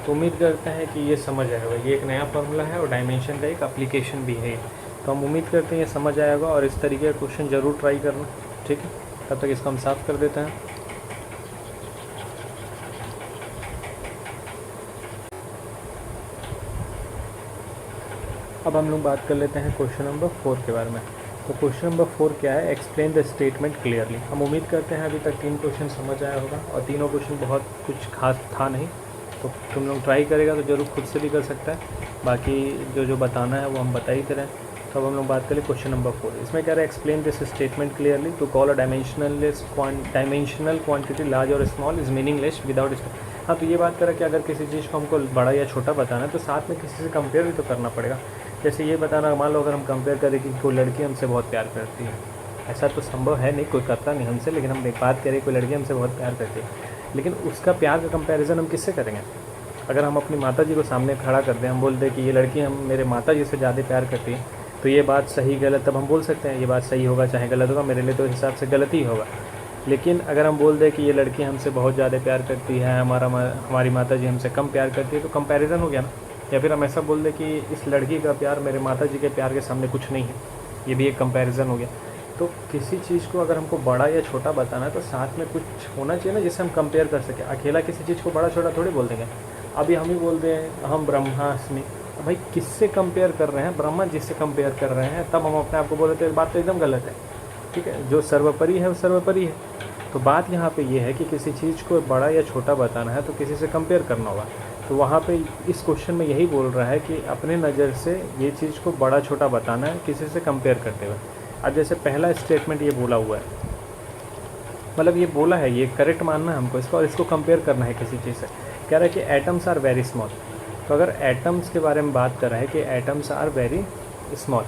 तो उम्मीद करते हैं कि ये समझ आएगा। ये एक नया फार्मूला है और डायमेंशन का एक एप्लीकेशन भी है, तो हम उम्मीद करते हैं ये समझ आएगा, और इस तरीके का क्वेश्चन ज़रूर ट्राई करना, ठीक है। तब तक इसको हम साफ़ कर देते हैं। अब हम लोग बात कर लेते हैं क्वेश्चन नंबर 4 के बारे में। तो क्वेश्चन नंबर 4 क्या है, एक्सप्लेन द स्टेटमेंट क्लियरली। हम उम्मीद करते हैं अभी तक 3 क्वेश्चन समझ आया होगा, और तीनों क्वेश्चन बहुत कुछ खास था नहीं, तो तुम लोग ट्राई करेगा तो ज़रूर खुद से भी कर सकता है। बाकी जो बताना है वो हम बता ही दे रहे हैं। तो अब हम लोग बात करें क्वेश्चन नंबर 4। इसमें कह रहा है explain this statement clearly, to call a dimensional quantity large और स्मॉल इज़ मीनिंगलेस विदाउट। हाँ, तो ये बात करें कि अगर किसी चीज़ को हमको बड़ा या छोटा बताना है तो साथ में किसी से कंपेयर भी तो करना पड़ेगा। जैसे ये बताना, मान लो अगर हम कंपेयर करें कि कोई लड़की हमसे बहुत प्यार करती है, ऐसा तो संभव है नहीं, कोई करता नहीं हमसे, लेकिन हम एक बात करें कोई लड़की हमसे बहुत प्यार करती है, लेकिन उसका प्यार का कंपैरिजन हम किससे करेंगे। अगर हम अपनी माता जी को सामने खड़ा कर दें, हम बोल दें कि ये लड़की हम मेरे माता जी से ज़्यादा प्यार करती है, तो ये बात सही गलत तब हम बोल सकते हैं, ये बात सही होगा चाहे गलत होगा, मेरे लिए तो हिसाब से गलत ही होगा। लेकिन अगर हम बोल दें कि ये लड़की हमसे बहुत ज़्यादा प्यार करती है, हमारी माता जी हमसे कम प्यार करती है, तो कंपैरिजन हो गया ना। या फिर हम ऐसा बोल दें कि इस लड़की का प्यार मेरे माता जी के प्यार के सामने कुछ नहीं है, ये भी एक कंपैरिजन हो गया। तो किसी चीज़ को अगर हमको बड़ा या छोटा बताना है तो साथ में कुछ होना चाहिए ना जिससे हम कंपेयर कर सकें। अकेला किसी चीज़ को बड़ा छोटा थोड़ी बोल देंगे। अभी हम ही बोल दें हम ब्रह्मास्मि, भाई किससे कंपेयर कर रहे हैं, ब्रह्मा जिससे कंपेयर कर रहे हैं, तब हम अपने आप को बोल देते हैं बात तो एकदम गलत है, ठीक है। जो सर्वोपरि है वो सर्वोपरि है। तो बात यहाँ पे ये है कि किसी चीज़ को बड़ा या छोटा बताना है तो किसी से कंपेयर करना होगा। तो वहाँ पे इस क्वेश्चन में यही बोल रहा है कि अपने नज़र से ये चीज़ को बड़ा छोटा बताना है किसी से कंपेयर करते हुए। अब जैसे पहला स्टेटमेंट ये बोला हुआ है, मतलब ये बोला है, ये करेक्ट मानना है हमको इसको, और इसको कंपेयर करना है किसी चीज़ से। कह रहा है कि एटम्स आर वेरी स्मॉल। तो अगर एटम्स के बारे में बात कर रहा है कि एटम्स आर वेरी स्मॉल,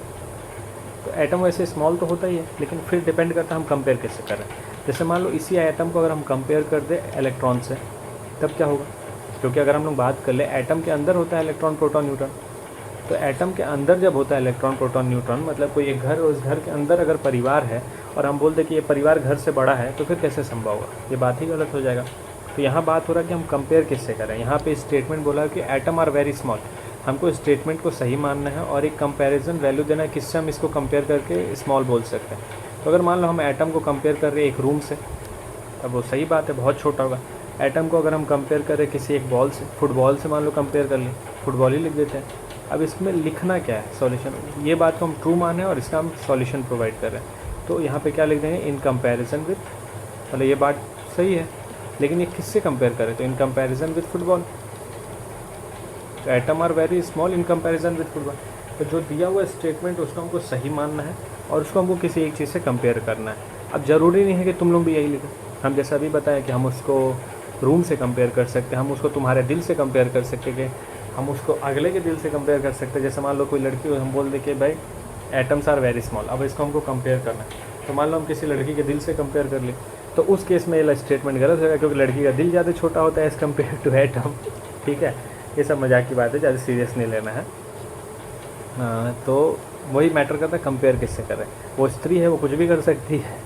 तो एटम वैसे स्मॉल तो होता ही है, लेकिन फिर डिपेंड करता है हम कंपेयर कैसे कर रहे हैं। जैसे मान लो इसी एटम को अगर हम कंपेयर कर दें इलेक्ट्रॉन से, तब क्या होगा, क्योंकि अगर हम लोग बात कर ले एटम के अंदर होता है इलेक्ट्रॉन प्रोटॉन न्यूट्रॉन, तो एटम के अंदर जब होता है इलेक्ट्रॉन प्रोटॉन न्यूट्रॉन, मतलब कोई एक घर, उस घर के अंदर अगर परिवार है और हम बोल दें कि ये परिवार घर से बड़ा है, तो फिर कैसे संभव होगा, ये बात ही गलत हो जाएगा। तो यहाँ बात हो रहा है कि हम कंपेयर किससे करें। यहाँ पे स्टेटमेंट बोला है कि एटम आर वेरी स्मॉल, हमको स्टेटमेंट को सही मानना है और एक कंपैरिजन वैल्यू देना है किससे हम इसको कंपेयर करके स्मॉल बोल सकते हैं। तो अगर मान लो हम एटम को कंपेयर कर रहे हैं एक रूम से, तब वो सही बात है, बहुत छोटा होगा। एटम को अगर हम कंपेयर करें किसी एक बॉल से, फुटबॉल से मान लो कंपेयर कर लें, फुटबॉल ही लिख देते हैं। अब इसमें लिखना क्या है, सॉल्यूशन, ये बात को हम ट्रू माने और इसका हम सॉल्यूशन प्रोवाइड कर रहे हैं। तो यहाँ पे क्या लिख देंगे, इन कंपैरिजन विथ, मतलब ये बात सही है, लेकिन ये किससे कंपेयर करें, तो इन कंपैरिजन विथ फुटबॉल। तो atom are very small in comparison with football. तो जो दिया हुआ स्टेटमेंट उसको हमको सही मानना है और उसको हमको किसी एक चीज़ से कंपेयर करना है। अब ज़रूरी नहीं है कि तुम लोग भी यही लिखो, हम जैसा अभी बताएं कि हम उसको रूम से कंपेयर कर सकते हैं, हम उसको तुम्हारे दिल से कंपेयर कर सकते हैं, हम उसको अगले के दिल से कंपेयर कर सकते हैं। जैसे मान लो कोई लड़की हो, हम बोल दे कि भाई एटम्स आर वेरी स्मॉल, अब इसको हमको कंपेयर करना है, तो मान लो हम किसी लड़की के दिल से कंपेयर कर ले, तो उस केस में ये स्टेटमेंट गलत होगा, क्योंकि लड़की का दिल ज़्यादा छोटा होता है एज़ कम्पेयर टू एटम। ठीक है, ये सब मजाक की बात है, ज़्यादा सीरियस नहीं लेना है। तो वही मैटर करता है कंपेयर किससे कर रहे हैं। वो स्त्री है, वो कुछ भी कर सकती है।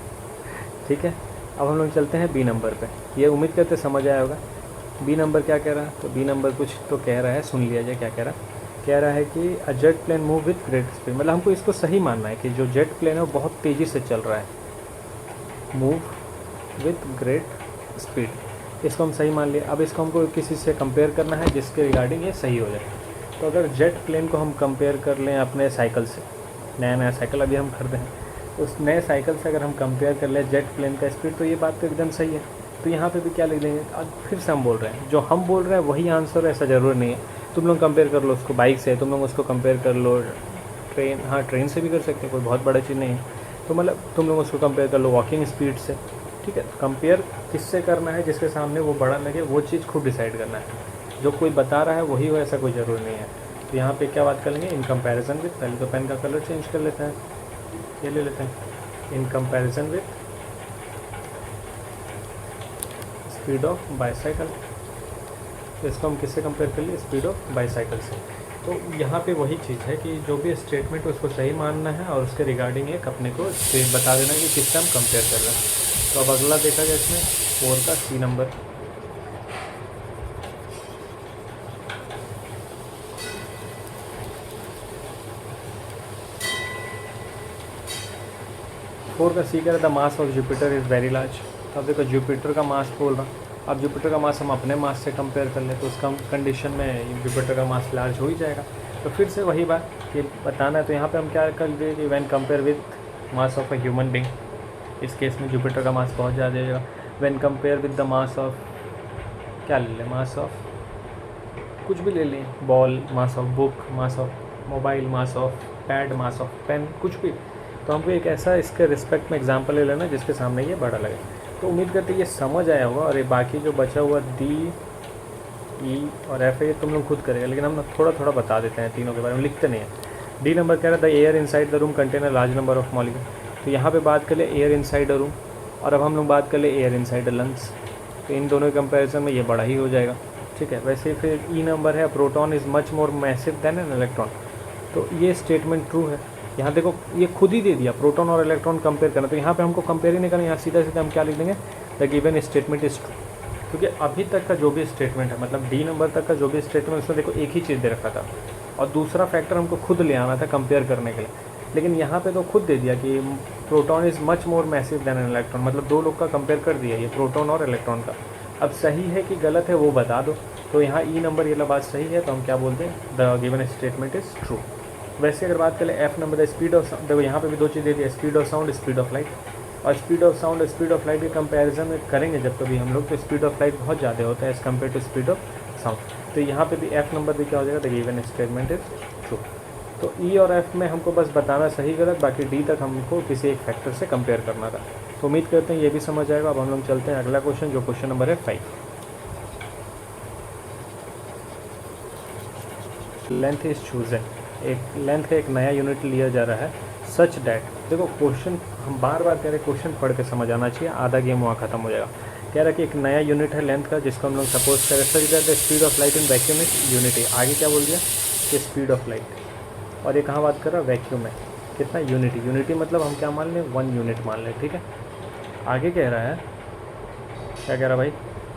ठीक है, अब हम लोग चलते हैं बी नंबर पे। ये उम्मीद करते समझ आया होगा। बी नंबर क्या कह रहा है, तो बी नंबर कुछ तो कह रहा है, सुन लिया जाए क्या कह रहा है। कह रहा है कि a jet plane move with great speed, मतलब हमको इसको सही मानना है कि जो जेट प्लेन है वो बहुत तेज़ी से चल रहा है, मूव विथ ग्रेट स्पीड, इसको हम सही मान लिया। अब इसको हमको किसी से कंपेयर करना है जिसके रिगार्डिंग ये सही हो जाए। तो अगर जेट प्लेन को हम कंपेयर कर लें अपने साइकिल से, नया साइकिल अभी हम खरीदे हैं, उस नए साइकिल से अगर हम कंपेयर कर लें जेट प्लेन का स्पीड, तो ये बात तो एकदम सही है। तो यहाँ पे भी क्या लिख देंगे, अब फिर से हम बोल रहे हैं, जो हम बोल रहे हैं वही आंसर है, ऐसा ज़रूर नहीं है। तुम लोग कंपेयर कर लो उसको बाइक से, तुम लोग उसको कंपेयर कर लो ट्रेन, हाँ ट्रेन से भी कर सकते हैं, कोई बहुत बड़ा चीज़ नहीं है। तो मतलब तुम लोग उसको कंपेयर कर लो वॉकिंग स्पीड से। ठीक है, कंपेयर किससे करना है, जिसके सामने वो बड़ा लगे, वो चीज़ खुद डिसाइड करना है। जो कोई बता रहा है वही हो, ऐसा कोई ज़रूर नहीं है। तो यहाँ पे क्या बात कर लेंगे, इन कंपैरिजन विथ, पहले तो पेन का कलर चेंज कर लेते हैं, ये ले लेते हैं, इन comparison with speed of bicycle. तो इसको हम किससे कंपेयर कर लिए, स्पीड ऑफ बाईसाइकिल से। तो यहाँ पे वही चीज़ है कि जो भी स्टेटमेंट है उसको सही मानना है और उसके रिगार्डिंग एक अपने को बता देना कि किससे हम कंपेयर कर रहे हैं। तो अब अगला देखा जाए इसमें 4 का सी नंबर। फोर का सी कह रहा था mass of Jupiter is very large. तो अब देखो जुपिटर का मास बोल रहा, अब जुपिटर का मास हम अपने मास से कंपेयर कर लें तो उसका कंडीशन में जुपिटर का मास लार्ज हो ही जाएगा। तो फिर से वही बात कि बताना है, तो यहाँ पे हम क्या कर दें कि when compare with mass of a human being, इस केस में जुपिटर का मास बहुत ज़्यादा जाएगा। When compare with the mass of, क्या ले लें, मास ऑफ कुछ भी ले लें, ball, mass of book, mass of mobile, mass of pad, mass of pen, कुछ भी। तो हमको एक ऐसा इसके रिस्पेक्ट में एग्जांपल ले लेना जिसके सामने ये बड़ा लगे। तो उम्मीद करते ये समझ आया होगा। और ये बाकी जो बचा हुआ डी, ई और एफ है ये तुम लोग खुद करेगा, लेकिन हम थोड़ा थोड़ा बता देते हैं, तीनों के बारे में लिखते नहीं है। डी नंबर कह रहा था air inside the room contain a large number of molecule. तो यहाँ पे बात कर ले एयर इनसाइड द रूम, और अब हम लोग बात कर ले एयर इनसाइड द लंग्स। तो इन दोनों के कंपेरिजन में ये बड़ा ही हो जाएगा। ठीक है, वैसे फिर ई नंबर है proton is much more massive than an electron. तो ये स्टेटमेंट ट्रू है। यहाँ देखो ये खुद ही दे दिया प्रोटॉन और इलेक्ट्रॉन कंपेयर करना, तो यहाँ पे हमको कंपेयर ही नहीं करना, यहाँ सीधा सीधा हम क्या लिख देंगे, the given statement is true. क्योंकि अभी तक का जो भी स्टेटमेंट है, मतलब डी नंबर तक का जो भी स्टेटमेंट, उसमें देखो एक ही चीज़ दे रखा था और दूसरा फैक्टर हमको खुद ले आना था कंपेयर करने के लिए। लेकिन यहाँ पे तो खुद दे दिया कि proton is much more massive than an electron, मतलब दो लोग का कंपेयर कर दिया ये प्रोटॉन और इलेक्ट्रॉन का। अब सही है कि गलत है वो बता दो। तो यहाँ ई नंबर ये बात सही है, तो हम क्या बोलते हैं, the given statement is true. वैसे अगर बात करें F number, the speed of sound, देखो यहाँ पे भी दो चीज़ दे दी, speed of sound, speed of light. और speed of sound, speed of light के कंपैरिजन में करेंगे जब कभी हम लोग, तो स्पीड ऑफ लाइट बहुत ज़्यादा होता है as compare to speed of sound. तो यहाँ पे भी एफ नंबर भी क्या हो जाएगा, the given statement is true. तो ई और एफ में हमको बस बताना सही गलत, बाकी डी तक हमको किसी एक फैक्टर से कंपेयर करना था। तो उम्मीद करते हैं ये भी समझ आएगा। अब हम लोग चलते हैं अगला क्वेश्चन, जो क्वेश्चन नंबर है 5। लेंथ इज चूजन, एक लेंथ का एक नया यूनिट लिया जा रहा है, सच डैट। देखो क्वेश्चन हम बार बार कह रहे हैं, क्वेश्चन पढ़ के समझ आना चाहिए, आधा गेम वहाँ खत्म हो जाएगा। कह रहा है कि एक नया यूनिट है लेंथ का, जिसको हम लोग सपोज करें such that the speed of light in vacuum is unity. आगे क्या बोल दिया कि स्पीड ऑफ लाइट, और ये कहाँ बात कर रहा है, वैक्यूम में कितना, यूनिटी। यूनिटी मतलब हम क्या मान लें, 1 यूनिट मान लें। ठीक है, आगे कह रहा है, क्या कह रहा है भाई,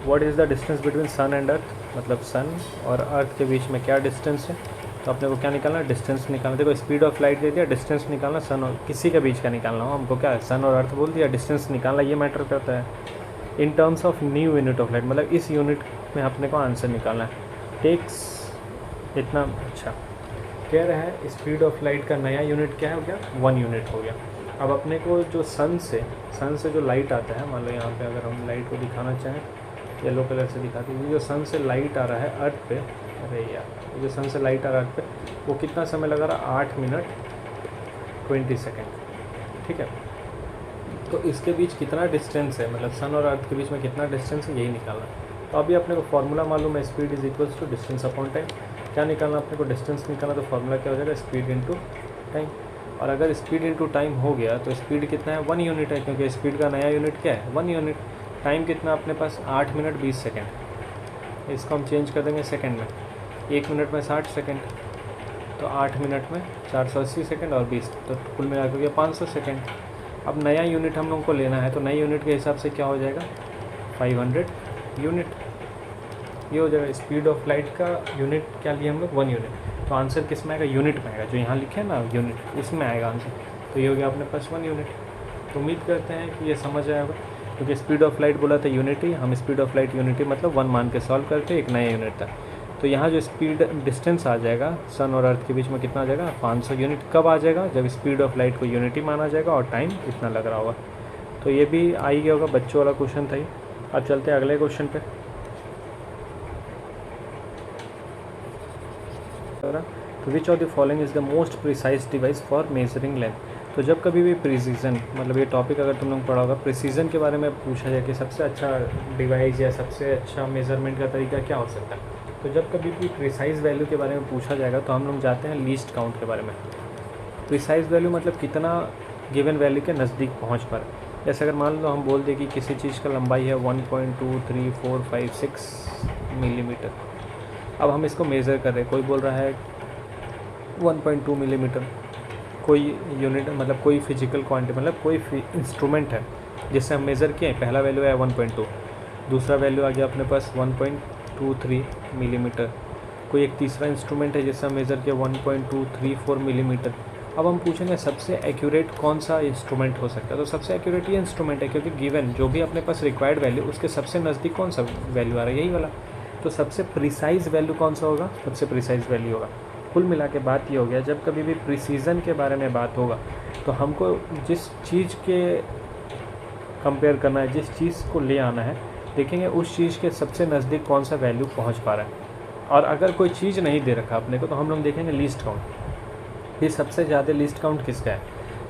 what is the distance between sun and earth, मतलब सन और अर्थ के बीच में क्या डिस्टेंस है। तो अपने को क्या निकालना है, डिस्टेंस निकालना। देखो स्पीड ऑफ लाइट दे दिया, डिस्टेंस निकालना, सन और किसी के बीच का निकालना हो, हमको क्या है, सन और अर्थ बोल दिया, डिस्टेंस निकालना, ये मैटर करता है। In terms of new unit of light, मतलब इस यूनिट में अपने को आंसर निकालना है। टेक्स इतना, अच्छा कह रहा है स्पीड ऑफ लाइट का नया यूनिट क्या हो गया, 1 यूनिट हो गया। अब अपने को जो सन से जो लाइट आता है, मान लो यहाँ पे अगर हम लाइट को दिखाना चाहें, येलो कलर से दिखाते हैं, जो सन से लाइट आ रहा है अर्थ पे, अरे यार जो सन से लाइट आ रहा है अर्थ पे, वो कितना समय लगा रहा, 8 मिनट 20 सेकेंड। ठीक है, तो इसके बीच कितना डिस्टेंस है, मतलब सन और अर्थ के बीच में कितना डिस्टेंस है, यही निकालना। तो अभी अपने को फॉर्मूला मालूम है, speed is equals to distance upon time. क्या निकालना अपने को, डिस्टेंस निकालना, तो फॉर्मूला क्या हो जाएगा, स्पीड इंटू टाइम। और अगर स्पीड इंटू टाइम हो गया तो स्पीड कितना है, 1 यूनिट है, क्योंकि स्पीड का नया यूनिट क्या है, 1 यूनिट। टाइम कितना अपने पास, 8 मिनट 20 सेकेंड। इसको हम चेंज कर देंगे सेकेंड में, 1 मिनट में 60 सेकेंड, तो 8 मिनट में 480 सेकेंड और 20, तो कुल मिला के हो गया 500 सेकेंड। अब नया यूनिट हम लोग को लेना है, तो नए यूनिट के हिसाब से क्या हो जाएगा, 500 यूनिट। ये हो जाएगा स्पीड ऑफ लाइट का यूनिट, क्या लिया हम लोग, 1 यूनिट। तो आंसर किस में आएगा, यूनिट में आएगा, जो यहाँ लिखे हैं ना यूनिट, उसमें आएगा आंसर। तो ये हो गया अपने पास 1 यूनिट। तो उम्मीद करते हैं कि ये समझ आया होगा, क्योंकि स्पीड ऑफ लाइट बोला था यूनिटी, हम स्पीड ऑफ लाइट यूनिटी मतलब 1 मान के सॉल्व करते एक नया यूनिट था। तो यहाँ जो स्पीड डिस्टेंस आ जाएगा सन और अर्थ के बीच में कितना आ जाएगा, 500 यूनिट। कब आ जाएगा, जब स्पीड ऑफ लाइट को यूनिटी माना जाएगा और टाइम इतना लग रहा होगा। तो ये भी आ ही गया होगा, बच्चों वाला क्वेश्चन था ये। अब चलते हैं अगले क्वेश्चन पे। तो which of the following is the most precise device for measuring length. तो जब कभी भी प्रिसीजन, मतलब ये टॉपिक अगर तुम लोग पढ़ा होगा, प्रिसीजन के बारे में पूछा जाए कि सबसे अच्छा डिवाइस या सबसे अच्छा मेजरमेंट का तरीका क्या हो सकता है, तो जब कभी भी प्रिसाइज वैल्यू के बारे में पूछा जाएगा तो हम लोग जाते हैं लीस्ट काउंट के बारे में। प्रिसाइज वैल्यू मतलब कितना गिवन वैल्यू के नज़दीक पहुंच पर। जैसे अगर मान लो हम बोल दें कि किसी चीज़ का लंबाई है 1.23456 मिलीमीटर। अब हम इसको मेज़र कर रहे हैं, कोई बोल रहा है 1.2 मिलीमीटर, कोई यूनिट मतलब कोई फिजिकल क्वांटिटी मतलब कोई इंस्ट्रूमेंट है जिससे हम मेज़र किए। पहला वैल्यू है 1.2, दूसरा वैल्यू आ गया अपने पास 1.23 मिलीमीटर, कोई एक तीसरा इंस्ट्रूमेंट है जिससे हम मेज़र किया 1.234 मिलीमीटर। अब हम पूछेंगे सबसे एक्यूरेट कौन सा इंस्ट्रूमेंट हो सकता है, तो सबसे एक्यूरेट ये इंस्ट्रूमेंट है, क्योंकि गिवन जो भी अपने पास रिक्वायर्ड वैल्यू उसके सबसे नज़दीक कौन सा वैल्यू आ रहा है, यही वाला। तो सबसे प्रिसाइज वैल्यू कौन सा होगा, सबसे प्रिसाइज वैल्यू होगा। कुल मिला के बात ये हो गया, जब कभी भी प्रिसीजन के बारे में बात होगा तो हमको जिस चीज़ के कंपेयर करना है, जिस चीज़ को ले आना है, देखेंगे उस चीज़ के सबसे नज़दीक कौन सा वैल्यू पहुंच पा रहा है। और अगर कोई चीज़ नहीं दे रखा अपने को तो हम लोग देखेंगे लीस्ट काउंट, ये सबसे ज़्यादा लीस्ट काउंट किसका है।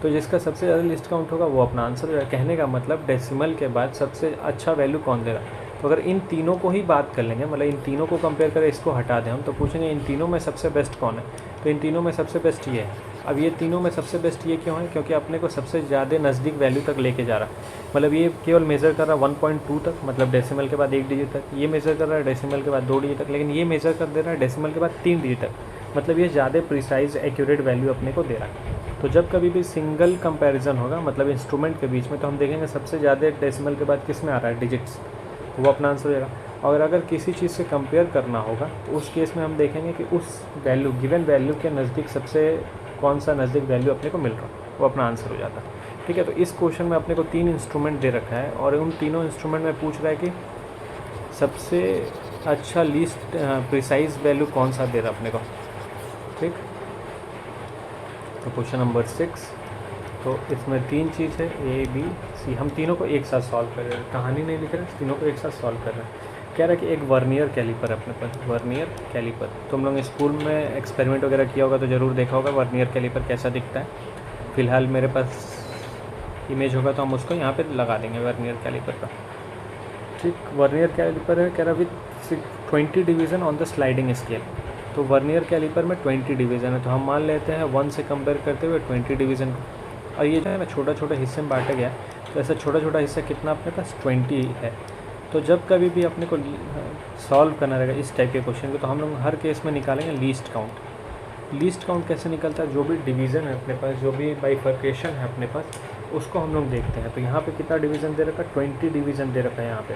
तो जिसका सबसे ज़्यादा लिस्ट काउंट होगा वो अपना आंसर है। कहने का मतलब डेसिमल के बाद सबसे अच्छा वैल्यू कौन दे रहा है। तो अगर इन तीनों को ही बात कर लेंगे, मतलब इन तीनों को कंपेयर करें, इसको हटा दें हम, तो पूछेंगे इन तीनों में सबसे बेस्ट कौन है। तो इन तीनों में सबसे बेस्ट ये है। अब ये तीनों में सबसे बेस्ट ये क्यों है, क्योंकि अपने को सबसे ज़्यादा नज़दीक वैल्यू तक लेके जा रहा है। मतलब ये केवल मेज़र कर रहा है 1.2 तक, मतलब डेसिमल के बाद 1 डिजिट तक। ये मेज़र कर रहा है डेसिमल के बाद 2 डिजिट तक, लेकिन ये मेज़र कर दे रहा है डेसिमल के बाद 3 डिजिट तक। मतलब ये ज़्यादा प्रिसाइज एक्यूरेट वैल्यू अपने को दे रहा है। तो जब कभी भी सिंगल कंपैरिजन होगा, मतलब इंस्ट्रूमेंट के बीच में, तो हम देखेंगे सबसे ज़्यादा डेसिमल के बाद किस में आ रहा है, डिजिट्स, वो अपना आंसर हो जाएगा। और अगर किसी चीज़ से कंपेयर करना होगा तो उस केस में हम देखेंगे कि उस वैल्यू, गिवन वैल्यू के नज़दीक सबसे कौन सा नज़दीक वैल्यू अपने को मिल रहा है, वो अपना आंसर हो जाता है। ठीक है, तो इस क्वेश्चन में अपने को 3 इंस्ट्रूमेंट दे रखा है और उन तीनों इंस्ट्रूमेंट में पूछ रहा है कि सबसे अच्छा लीस्ट प्रिसाइज वैल्यू कौन सा दे रहा है अपने को। ठीक, तो क्वेश्चन नंबर 6, तो इसमें 3 चीज़ है, ए बी सी। हम तीनों को एक साथ सॉल्व कर रहे हैं, कहानी नहीं लिख रहे हैं, तीनों को एक साथ सॉल्व कर रहे हैं। कह रहा है कि एक वर्नियर कैलिपर है अपने पास, वर्नियर कैलिपर। तुम लोग स्कूल में एक्सपेरिमेंट वगैरह किया होगा तो ज़रूर देखा होगा वर्नियर कैलिपर कैसा दिखता है। फ़िलहाल मेरे पास इमेज होगा तो हम उसको यहाँ पे लगा देंगे वर्नियर कैलिपर का। ठीक, वर्नियर कैलिपर है, कह रहा with 20 division on the sliding scale. तो वर्नियर कैलिपर में 20 डिवीज़न है, तो हम मान लेते हैं 1 से कंपेयर करते हुए 20 डिवीज़न को। और ये जो है ना छोटा छोटा हिस्से में बांटा गया, तो ऐसा छोटा छोटा हिस्सा कितना अपने पास 20 है। तो जब कभी भी अपने को सॉल्व करना रहेगा इस टाइप के क्वेश्चन को, तो हम लोग हर केस में निकालेंगे लीस्ट काउंट। लीस्ट काउंट कैसे निकलता है, जो भी डिवीज़न है अपने पास, जो भी बाइफर्केशन है अपने पास, उसको हम लोग देखते हैं। तो यहाँ पे कितना डिवीज़न दे रखा है, 20 डिवीज़न दे रखा है यहाँ पे,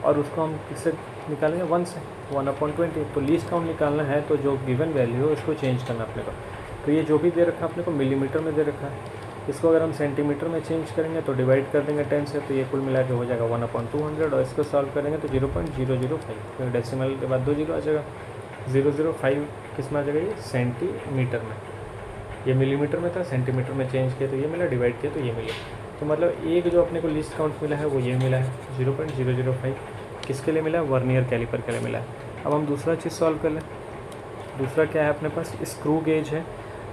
और उसको हम किससे निकालेंगे, 1 से, 1/20। तो लीस्ट काउंट निकालना है तो जो गिवन वैल्यू है उसको चेंज करना अपने को। तो ये जो भी दे रखा है अपने को मिलीमीटर में दे रखा है, इसको अगर हम सेंटीमीटर में चेंज करेंगे तो डिवाइड कर देंगे 10 से, तो ये कुल मिला के हो जाएगा 1/200। और इसको सॉल्व करेंगे तो 0.005, तो डेसिमल के बाद 2 जीरो आ जाएगा। 005 किस में आ जाएगा, ये सेंटीमीटर में। ये मिलीमीटर में था, सेंटीमीटर में चेंज किया तो ये मिला, डिवाइड किया तो ये मिला। तो मतलब एक जो अपने को लिस्ट काउंट मिला है वो ये मिला है 0.005। किसके लिए मिला है, वर्नियर कैलिपर के लिए मिला है। अब हम दूसरा चीज़ सॉल्व कर लें। दूसरा क्या है अपने पास, स्क्रू गेज है,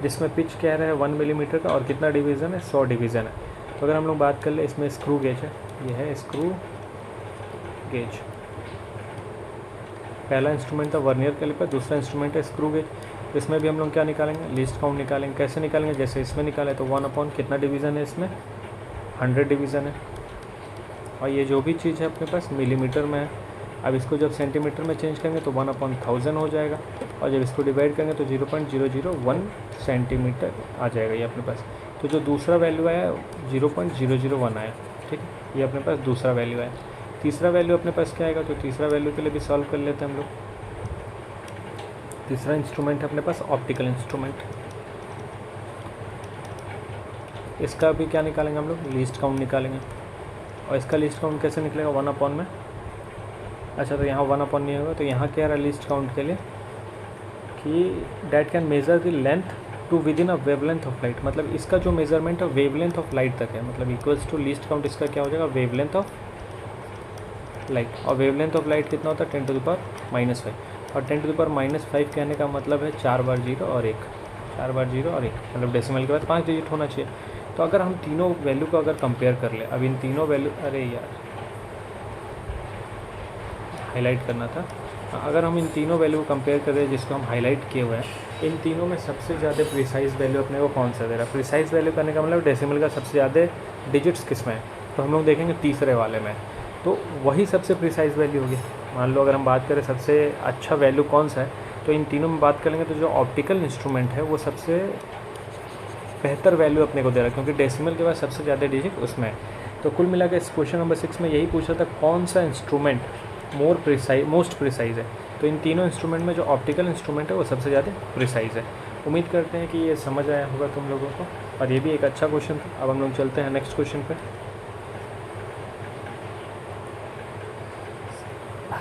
जिसमें पिच कह रहा है 1 मिलीमीटर का, और कितना डिवीज़न है, 100 डिवीज़न है। तो अगर हम लोग बात कर ले, इसमें स्क्रू गेज है, ये है स्क्रू गेज। पहला इंस्ट्रूमेंट था वर्नियर कैलिपर, दूसरा इंस्ट्रूमेंट है स्क्रू गेज। इसमें भी हम लोग क्या निकालेंगे, लीस्ट काउंट निकालेंगे। कैसे निकालेंगे, जैसे इसमें निकाले तो 1 अपॉन कितना डिवीज़न है इसमें, 100 डिवीज़न है। और ये जो भी चीज़ है अपने पास मिलीमीटर में है। अब इसको जब सेंटीमीटर में चेंज करेंगे तो 1 अपॉन 1000 हो जाएगा, और जब इसको डिवाइड करेंगे तो 0.001 सेंटीमीटर आ जाएगा ये अपने पास। तो जो दूसरा वैल्यू आया 0.001 आया, ठीक है, ये अपने पास दूसरा वैल्यू आया। तीसरा वैल्यू अपने पास क्या आएगा, तो तीसरा वैल्यू के लिए भी सॉल्व कर लेते हैं हम लोग। तीसरा इंस्ट्रूमेंट है अपने पास ऑप्टिकल इंस्ट्रूमेंट। इसका भी क्या निकालेंगे हम लोग, लीस्ट काउंट निकालेंगे। और इसका लीस्ट काउंट कैसे निकलेगा, 1 अपॉन में, अच्छा तो यहाँ 1 अपॉन नहीं होगा, तो यहाँ क्या रहा लीस्ट काउंट के लिए कि that can measure the length to within a wavelength of light. मतलब इसका जो मेजरमेंट है वेवलेंथ ऑफ लाइट तक है, मतलब इक्वल्स टू लीस्ट काउंट इसका क्या हो जाएगा, वेवलेंथ ऑफ लाइट। और वेवलेंथ ऑफ लाइट कितना होता है, 10 टू द पावर -5। और 10 टू द पावर -5 कहने का मतलब है 4 बार 0 और 1, 4 बार 0 और 1, मतलब डेसिमल के बाद 5 डिजिट होना चाहिए। तो अगर हम तीनों वैल्यू को अगर कंपेयर कर ले, अब इन तीनों वैल्यू, अरे यार हाईलाइट करना था, अगर हम इन तीनों वैल्यू को कंपेयर करें जिसको हम हाईलाइट किए हुए हैं, इन तीनों में सबसे ज़्यादा प्रिसाइज वैल्यू अपने को कौन सा दे रहा है। प्रिसाइज वैल्यू करने का मतलब डेसिमल का सबसे ज़्यादा डिजिट्स किस में है, तो हम लोग देखेंगे तीसरे वाले में, तो वही सबसे प्रिसाइज वैल्यू होगी। मान लो अगर हम बात करें सबसे अच्छा वैल्यू कौन सा है, तो इन तीनों में बात करेंगे तो जो ऑप्टिकल इंस्ट्रूमेंट है वो सबसे बेहतर वैल्यू अपने को दे रहा है, क्योंकि डेसिमल के बाद सबसे ज़्यादा डिजिट उसमें है। तो कुल मिला के इस क्वेश्चन नंबर 6 में यही पूछा था कौन सा इंस्ट्रूमेंट मोस्ट प्रिसाइज है। तो इन तीनों इंस्ट्रूमेंट में जो ऑप्टिकल इंस्ट्रूमेंट है वो सबसे ज़्यादा प्रिसाइज है। उम्मीद करते हैं कि ये समझ आया होगा तुम लोगों को, और ये भी एक अच्छा क्वेश्चन था। अब हम लोग चलते हैं नेक्स्ट क्वेश्चन पे।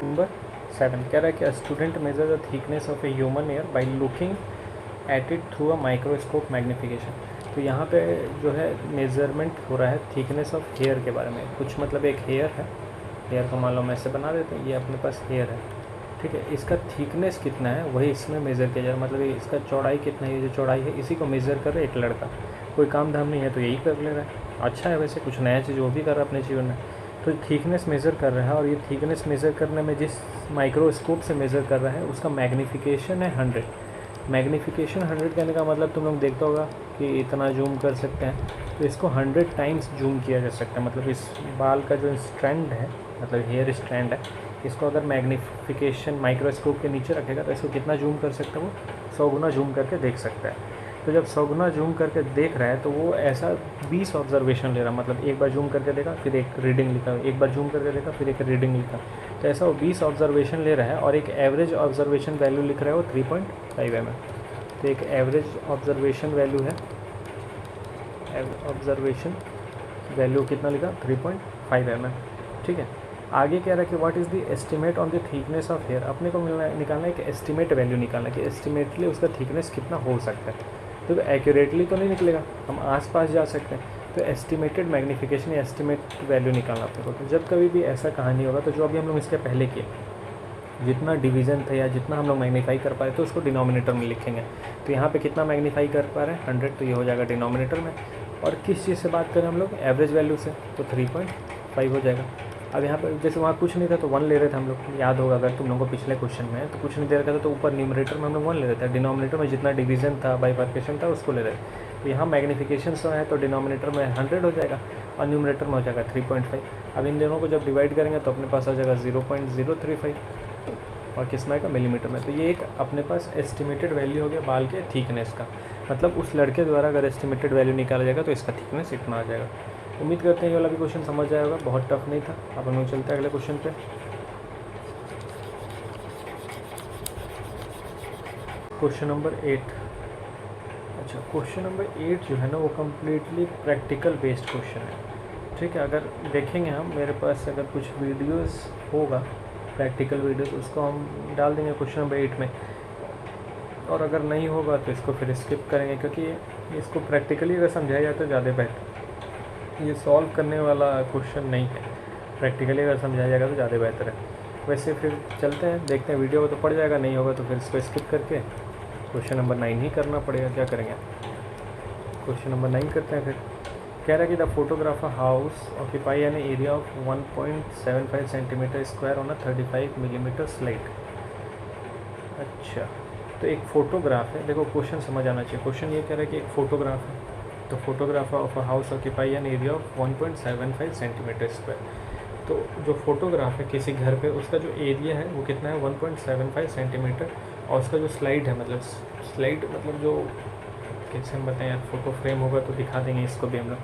नंबर 7 कह रहा है कि student measure the thickness of a human air by looking at it through a microscope magnification. तो यहाँ पे जो है मेजरमेंट हो रहा है थिकनेस ऑफ हेयर के बारे में। कुछ मतलब एक हेयर है, हेयर को मान लो हम ऐसे बना देते हैं, ये अपने पास हेयर है, ठीक है, इसका थिकनेस कितना है वही इसमें मेज़र किया जाए। मतलब इसका चौड़ाई कितना है, ये जो चौड़ाई है इसी को मेज़र कर रहा है एक लड़का। कोई काम धाम नहीं है तो यही कर ले रहा है, अच्छा है वैसे, कुछ नया चीज़ वो भी कर रहा है अपने जीवन में। तो थिकनेस मेज़र कर रहा है, और ये थिकनेस मेज़र करने में जिस माइक्रोस्कोप से मेज़र कर रहा है उसका मैग्नीफिकेशन है 100। मैग्नीफिकेशन 100 कहने का मतलब तुम लोग देखते होगा कि इतना जूम कर सकते हैं, तो इसको 100 टाइम्स जूम किया जा सकता है। मतलब इस बाल का जो स्ट्रैंड है, मतलब हेयर स्ट्रैंड है, इसको अगर मैग्नीफिकेशन माइक्रोस्कोप के नीचे रखेगा तो इसको कितना जूम कर सकता है, वो 100 गुना जूम करके देख सकता है। तो जब 100 गुना जूम करके देख रहा है तो वो ऐसा 20 ऑब्जर्वेशन ले रहा है। मतलब एक बार जूम करके देखा, फिर एक रीडिंग लिखा, एक बार जूम करके देखा, फिर एक रीडिंग लिखा, तो ऐसा वो 20 ऑब्जर्वेशन ले रहा है। और एक एवरेज ऑब्जर्वेशन वैल्यू लिख रहा है वो 3.5 mm। तो एक एवरेज ऑब्जर्वेशन वैल्यू है, ऑब्जर्वेशन वैल्यू कितना लिखा, 3.5 mm, ठीक है। आगे कह रहा है कि what is the estimate on the thickness of hair. अपने को निकालना है कि एस्टिमेट वैल्यू निकालना है कि एस्टिमेटली उसका थिकनेस कितना हो सकता है। तो एक्यूरेटली तो नहीं निकलेगा, हम आसपास जा सकते हैं। तो एस्टिमेटेड मैग्नीफिकेशन या एस्टिमेट वैल्यू निकालना अपने को। तो जब कभी भी ऐसा कहानी होगा, तो जो अभी हम लोग इसके पहले किए, जितना डिवीज़न था या जितना हम लोग मैग्नीफाई कर पाए तो उसको डिनोमिनेटर में लिखेंगे। तो यहाँ पे कितना मैग्नीफाई कर पा रहे हैं, 100, तो ये हो जाएगा डिनोमिनेटर में। और किस चीज़ से बात करें हम लोग, एवरेज वैल्यू से, तो 3.5 हो जाएगा। अब यहाँ पर जैसे वहाँ कुछ नहीं था तो 1 ले रहे थे हम लोग, याद होगा अगर तुम लोगों को पिछले क्वेश्चन में, तो कुछ नहीं दे रखा था तो ऊपर न्यूमरेटर में हम लोग 1 ले रहे थे, डिनोमिनेटर में जितना डिवीज़न था, बाइफर्केशन था, उसको ले रहे थे। तो यहाँ मैग्नीफिकेशन से है तो डिनोमिनेटर में 100 हो जाएगा और न्यूमरेटर में हो जाएगा 3.5। अब इन दोनों को जब डिवाइड करेंगे तो अपने पास आ जाएगा 0.035, और किस में का, मिलीमीटर में। तो ये एक अपने पास एस्टिमेटेड वैल्यू हो गया बाल के थिकनेस का। मतलब उस लड़के द्वारा अगर एस्टिमेटेड वैल्यू निकाला जाएगा तो इसका थिकनेस इतना आ जाएगा। उम्मीद करते हैं ये वाला भी क्वेश्चन समझ आया होगा, बहुत टफ नहीं था। अब हम लोग चलते हैं अगले क्वेश्चन पे। Question number 8। अच्छा, क्वेश्चन नंबर 8 जो है ना वो कम्प्लीटली प्रैक्टिकल बेस्ड क्वेश्चन है, ठीक है। अगर देखेंगे हम, मेरे पास अगर कुछ वीडियोस होगा प्रैक्टिकल वीडियोस, उसको हम डाल देंगे क्वेश्चन नंबर 8 में, और अगर नहीं होगा तो इसको फिर स्किप करेंगे, क्योंकि इसको प्रैक्टिकली अगर समझाया जाए तो ज़्यादा बेहतर। ये सॉल्व करने वाला क्वेश्चन नहीं है, प्रैक्टिकली अगर समझाया जाएगा तो ज़्यादा बेहतर है। वैसे फिर चलते हैं, देखते हैं, वीडियो तो पड़ जाएगा, नहीं होगा तो फिर इसको स्किप करके क्वेश्चन नंबर 9 ही करना पड़ेगा। क्या करेंगे, क्वेश्चन नंबर 9 करते हैं। फिर कह रहा है कि the photographer house occupy an area of 1.75 centimetre square on a 35 millimetre slide. अच्छा, तो एक फ़ोटोग्राफ है, देखो क्वेश्चन समझ आना चाहिए। क्वेश्चन ये कह रहा है कि एक फ़ोटोग्राफ है, तो photograph of a house occupy an area of 1.75 centimetre square. तो जो फोटोग्राफ है किसी घर पे, उसका जो एरिया है वो कितना है 1.75 सेंटीमीटर, और उसका जो स्लाइड है, मतलब स्लाइड मतलब जो कैसे हम बताएं यार, फ़ोटो फ्रेम होगा तो दिखा देंगे इसको भी हम लोग।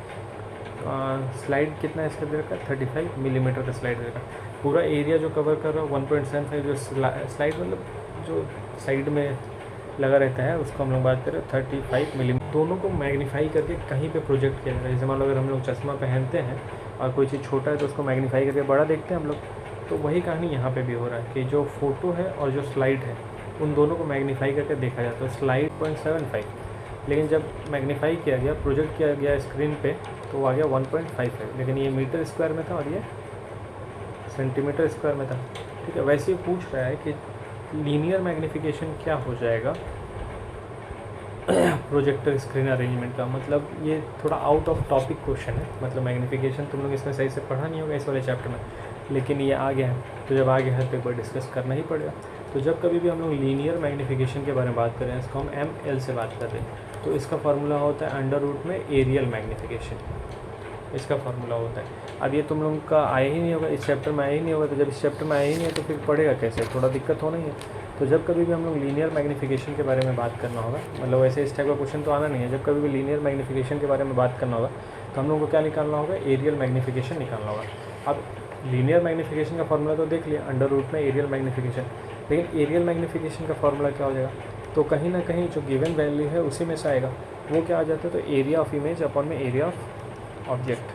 स्लाइड कितना है इसका दे रखा है 35 मिलीमीटर का स्लाइड दे रखा है। पूरा एरिया जो कवर कर रहा है 1.75, जो स्लाइड मतलब जो साइड में लगा रहता है उसको हम लोग बात करें 35 मिलीमीटर। दोनों को मैग्नीफाई करके कहीं पे प्रोजेक्ट किया जाता है। जैसे मान लो अगर हम लोग चश्मा पहनते हैं और कोई चीज़ छोटा है तो उसको मैग्नीफाई करके बड़ा देखते हैं हम लोग, तो वही कहानी यहाँ पे भी हो रहा है कि जो फ़ोटो है और जो स्लाइड है उन दोनों को मैग्नीफाई करके देखा जाता है। स्लाइड 0.75, लेकिन जब मैग्नीफाई किया गया, प्रोजेक्ट किया गया स्क्रीन पे, तो वो आ गया 1.55, लेकिन ये मीटर स्क्वायर में था और ये सेंटीमीटर स्क्वायर में था। ठीक है, वैसे ही पूछ रहा है कि लीनियर मैग्नीफिकेशन क्या हो जाएगा प्रोजेक्टर स्क्रीन अरेंजमेंट का। मतलब ये थोड़ा आउट ऑफ टॉपिक क्वेश्चन है, मतलब मैग्नीफिकेशन तुम लोग इसमें सही से पढ़ा नहीं होगा इस वाले चैप्टर में, लेकिन ये आ गया है, तो जब आ गया है तो एक बार डिस्कस करना ही पड़ेगा। तो जब कभी भी हम लोग लीनियर मैग्नीफिकेशन के बारे में बात कर रहे हैं, इसको हम ML से बात कर रहे हैं, तो इसका फार्मूला होता है अंडर रूट में एरियल मैग्नीफिकेशन, इसका फार्मूला होता है। अब ये तुम लोगों का आया ही नहीं होगा, इस चैप्टर में आया ही नहीं होगा, तो जब इस चैप्टर में आया ही नहीं है तो फिर पढ़ेगा कैसे, थोड़ा दिक्कत होना ही है। तो जब कभी भी हम लोग लीनियर मैग्नीफिकेशन के बारे में बात करना होगा, मतलब वैसे इस टाइप का क्वेश्चन तो आना नहीं है, जब कभी भी लीनियर मैग्नीफिकेशन के बारे में बात करना होगा तो हम लोग को क्या निकालना होगा, एरियल मैग्नीफिकेशन निकालना होगा। अब लीनियर मैग्नीफिकेशन का फार्मूला तो देख लिया, अंडर रूट में एरियल मैग्नीफिकेशन, लेकिन एरियल मैग्नीफिकेशन का फार्मूला क्या हो जाएगा, तो कहीं ना कहीं जो गिवन वैल्यू है उसी में से आएगा। वो क्या आ जाता है, तो एरिया ऑफ इमेज अपॉन में area of object,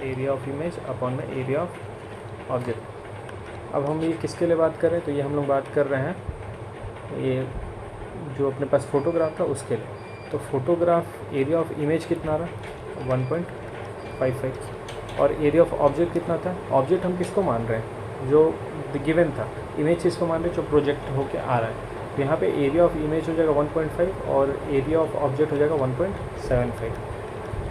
area of image upon में एरिया ऑफ ऑब्जेक्ट। अब हम ये किसके लिए बात कर रहे हैं, तो ये हम लोग बात कर रहे हैं ये जो अपने पास फ़ोटोग्राफ था उसके लिए। तो फोटोग्राफ एरिया ऑफ इमेज कितना रहा 1.55, और एरिया ऑफ ऑब्जेक्ट कितना था। ऑब्जेक्ट हम किसको मान रहे हैं, जो गिवन था। इमेज किसको मान रहे हैं, जो प्रोजेक्ट होके आ रहा है। तो यहाँ पे एरिया ऑफ इमेज हो जाएगा 1.5 और एरिया ऑफ ऑब्जेक्ट हो जाएगा 1.75।